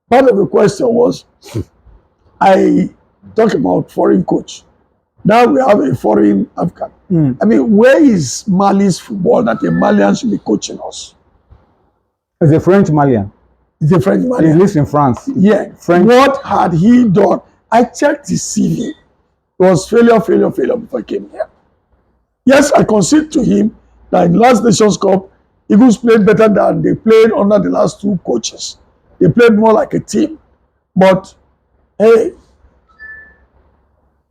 part of the question was, I talk about foreign coach. Now we have a foreign African. I mean, where is Mali's football that a Malian should be coaching us? It's a French Malian. It's a French Malian. He lives in France. Yeah. French. What had he done? I checked his CV. It was failure before he came here. Yes, I concede to him that in the last Nations Cup, Eagles played better than they played under the last two coaches. They played more like a team. But, hey,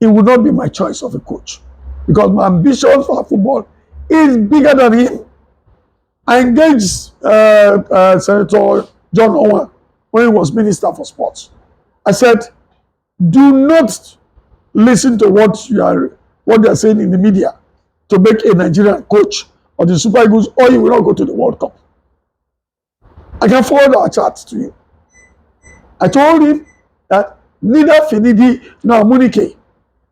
it would not be my choice of a coach because my ambition for football is bigger than him. I engaged Senator John Owen when he was Minister for Sports. I said, do not listen to what they are saying in the media to make a Nigerian coach of the Super Eagles, or you will not go to the World Cup. I can forward our charts to you. I told him that neither Finidi nor Munike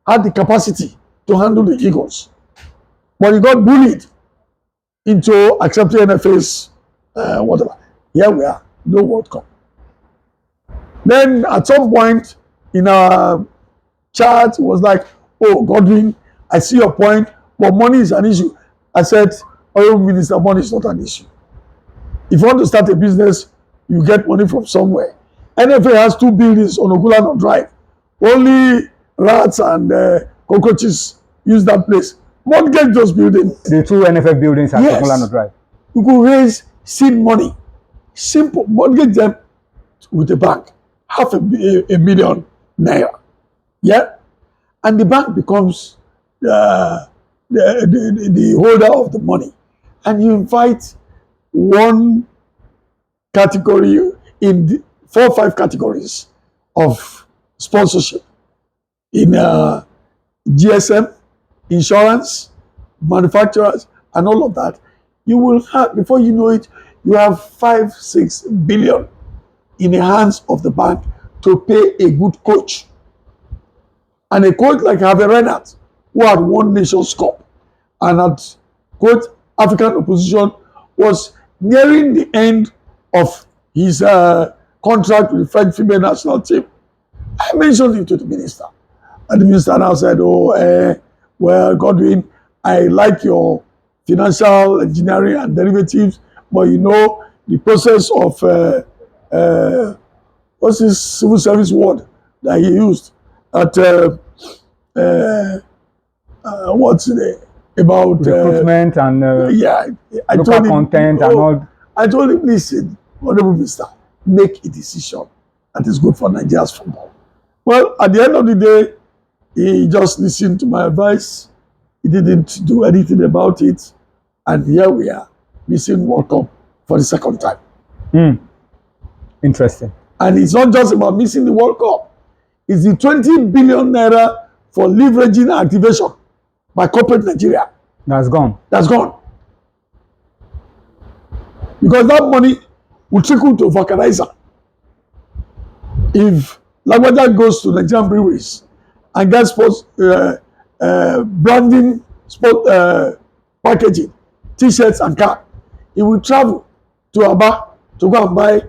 had the capacity to handle the Eagles. But he got bullied into accepting NFA's whatever. Here we are, no World Cup. Then at some point in our chat, it was like, oh, Godwin, I see your point, but money is an issue. I said, oil minister, money is not an issue. If you want to start a business, you get money from somewhere. NFA has 2 buildings on Ogulano Drive. Only rats and cockroaches use that place. Mortgage those buildings. The 2 NFF buildings at Ogulano Drive. You could raise seed money. Simple. Mortgage them with the bank. $500,000 naira. Yeah? And the bank becomes the holder of the money. And you invite one category in the 4 or 5 categories of sponsorship in GSM, insurance, manufacturers, and all of that. You will have, before you know it, you have 5-6 billion in the hands of the bank to pay a good coach. And a coach like Harvey Renard, who had won Nations Cup and had coached African opposition, was nearing the end of his contract with the French female national team. I mentioned it to the minister. And the minister now said, oh, well, Godwin, I like your financial engineering and derivatives, but you know, the process of, what's his civil service word that he used at, what's it, about recruitment and yeah, I local told him, content and all. I told him, listen, Honorable Minister, make a decision that is good for Nigeria's football. Well, at the end of the day, he just listened to my advice. He didn't do anything about it. And here we are, missing World Cup for the 2nd time. Interesting. And it's not just about missing the World Cup. It's the 20 billion naira for leveraging activation by corporate Nigeria. That's gone. That's gone. Because that money will trickle to vulcanizer. If Lagwaja goes to Nigerian breweries and gets sports branding, sport packaging, t-shirts and cap, he will travel to Aba to go and buy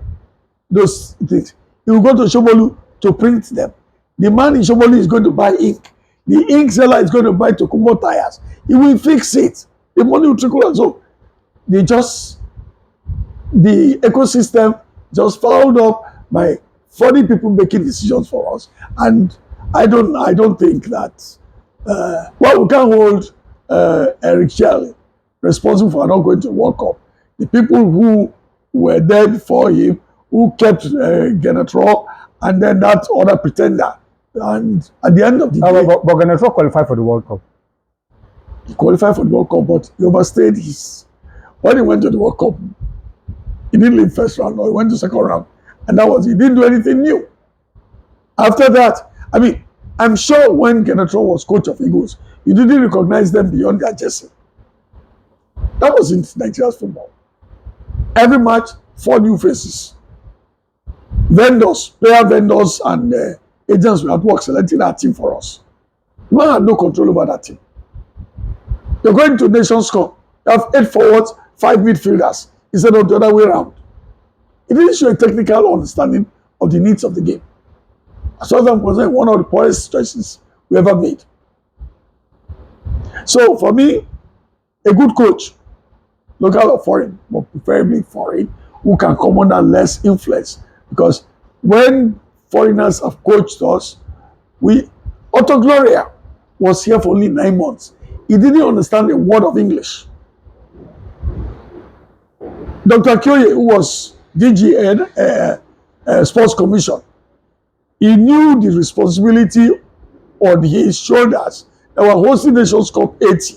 those things. He will go to Shomolu to print them. The man in Shomolu is going to buy ink. The ink seller is going to buy Tokumbo tires. He will fix it. The money will trickle, and so the ecosystem just fouled up by 40 people making decisions for us. And I don't think that well, we can't hold Eric Shelley responsible for not going to the World Cup. The people who were there before him, who kept Genetro and then that other pretender. And at the end of the day, But Ghana qualified for the World Cup. he qualified for the World Cup, but he overstayed his. When he went to the World Cup, he didn't leave first round, or he went to second round, and that was, he didn't do anything new. After that, I mean, I'm sure when Genetro was coach of Eagles, you didn't recognize them beyond their jersey. That was in Nigeria's football. Every match, 4 new faces. Vendors, player vendors, and agents were at work selecting our team for us. Man had no control over that team. You're going to Nations Cup. You have 8 forwards, 5 midfielders instead of the other way around. It didn't show a technical understanding of the needs of the game. As far as I'm concerned, one of the poorest choices we ever made. So for me, a good coach, local or foreign, but preferably foreign, who can come under less influence. Because when foreigners have coached us, Otto Gloria was here for only 9 months. He didn't understand a word of English. Dr. Kyoye, who was DGN Sports Commission, he knew the responsibility on his shoulders that we're hosting Nations Cup 80.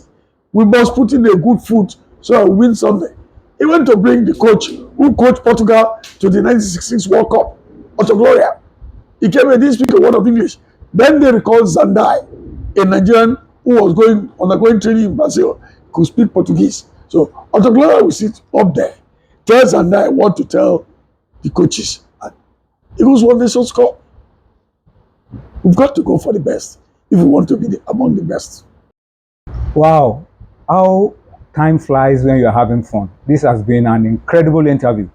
We must put in a good foot so that we win something. He went to bring the coach who coached Portugal to the 1966 World Cup, Otto Gloria. He came and didn't speak a word of English. Then they recalled Zandai, a Nigerian who was undergoing training in Brazil, could speak Portuguese. So Otto Gloria will sit up there, tell Zandai what to tell the coaches. And Eagles won Nations Cup. We've got to go for the best if we want to be among the best. Wow, how time flies when you're having fun. This has been an incredible interview.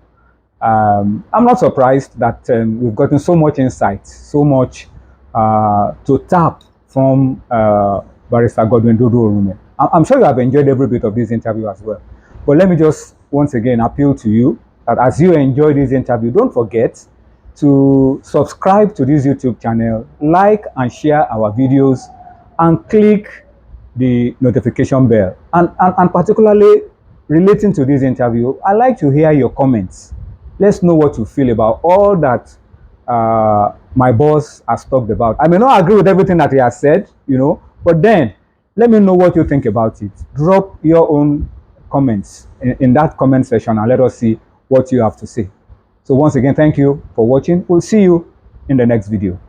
I'm not surprised that we've gotten so much insight, so much to tap from Barrister Godwin Dudu-Orumen. I'm sure you have enjoyed every bit of this interview as well. But let me just once again appeal to you that as you enjoy this interview, don't forget to subscribe to this YouTube channel, like and share our videos, and click the notification bell. And particularly relating to this interview, I'd like to hear your comments. Let's know what you feel about all that my boss has talked about. I may not agree with everything that he has said, but then let me know what you think about it. Drop your own comments in that comment section and let us see what you have to say. So once again, thank you for watching. We'll see you in the next video.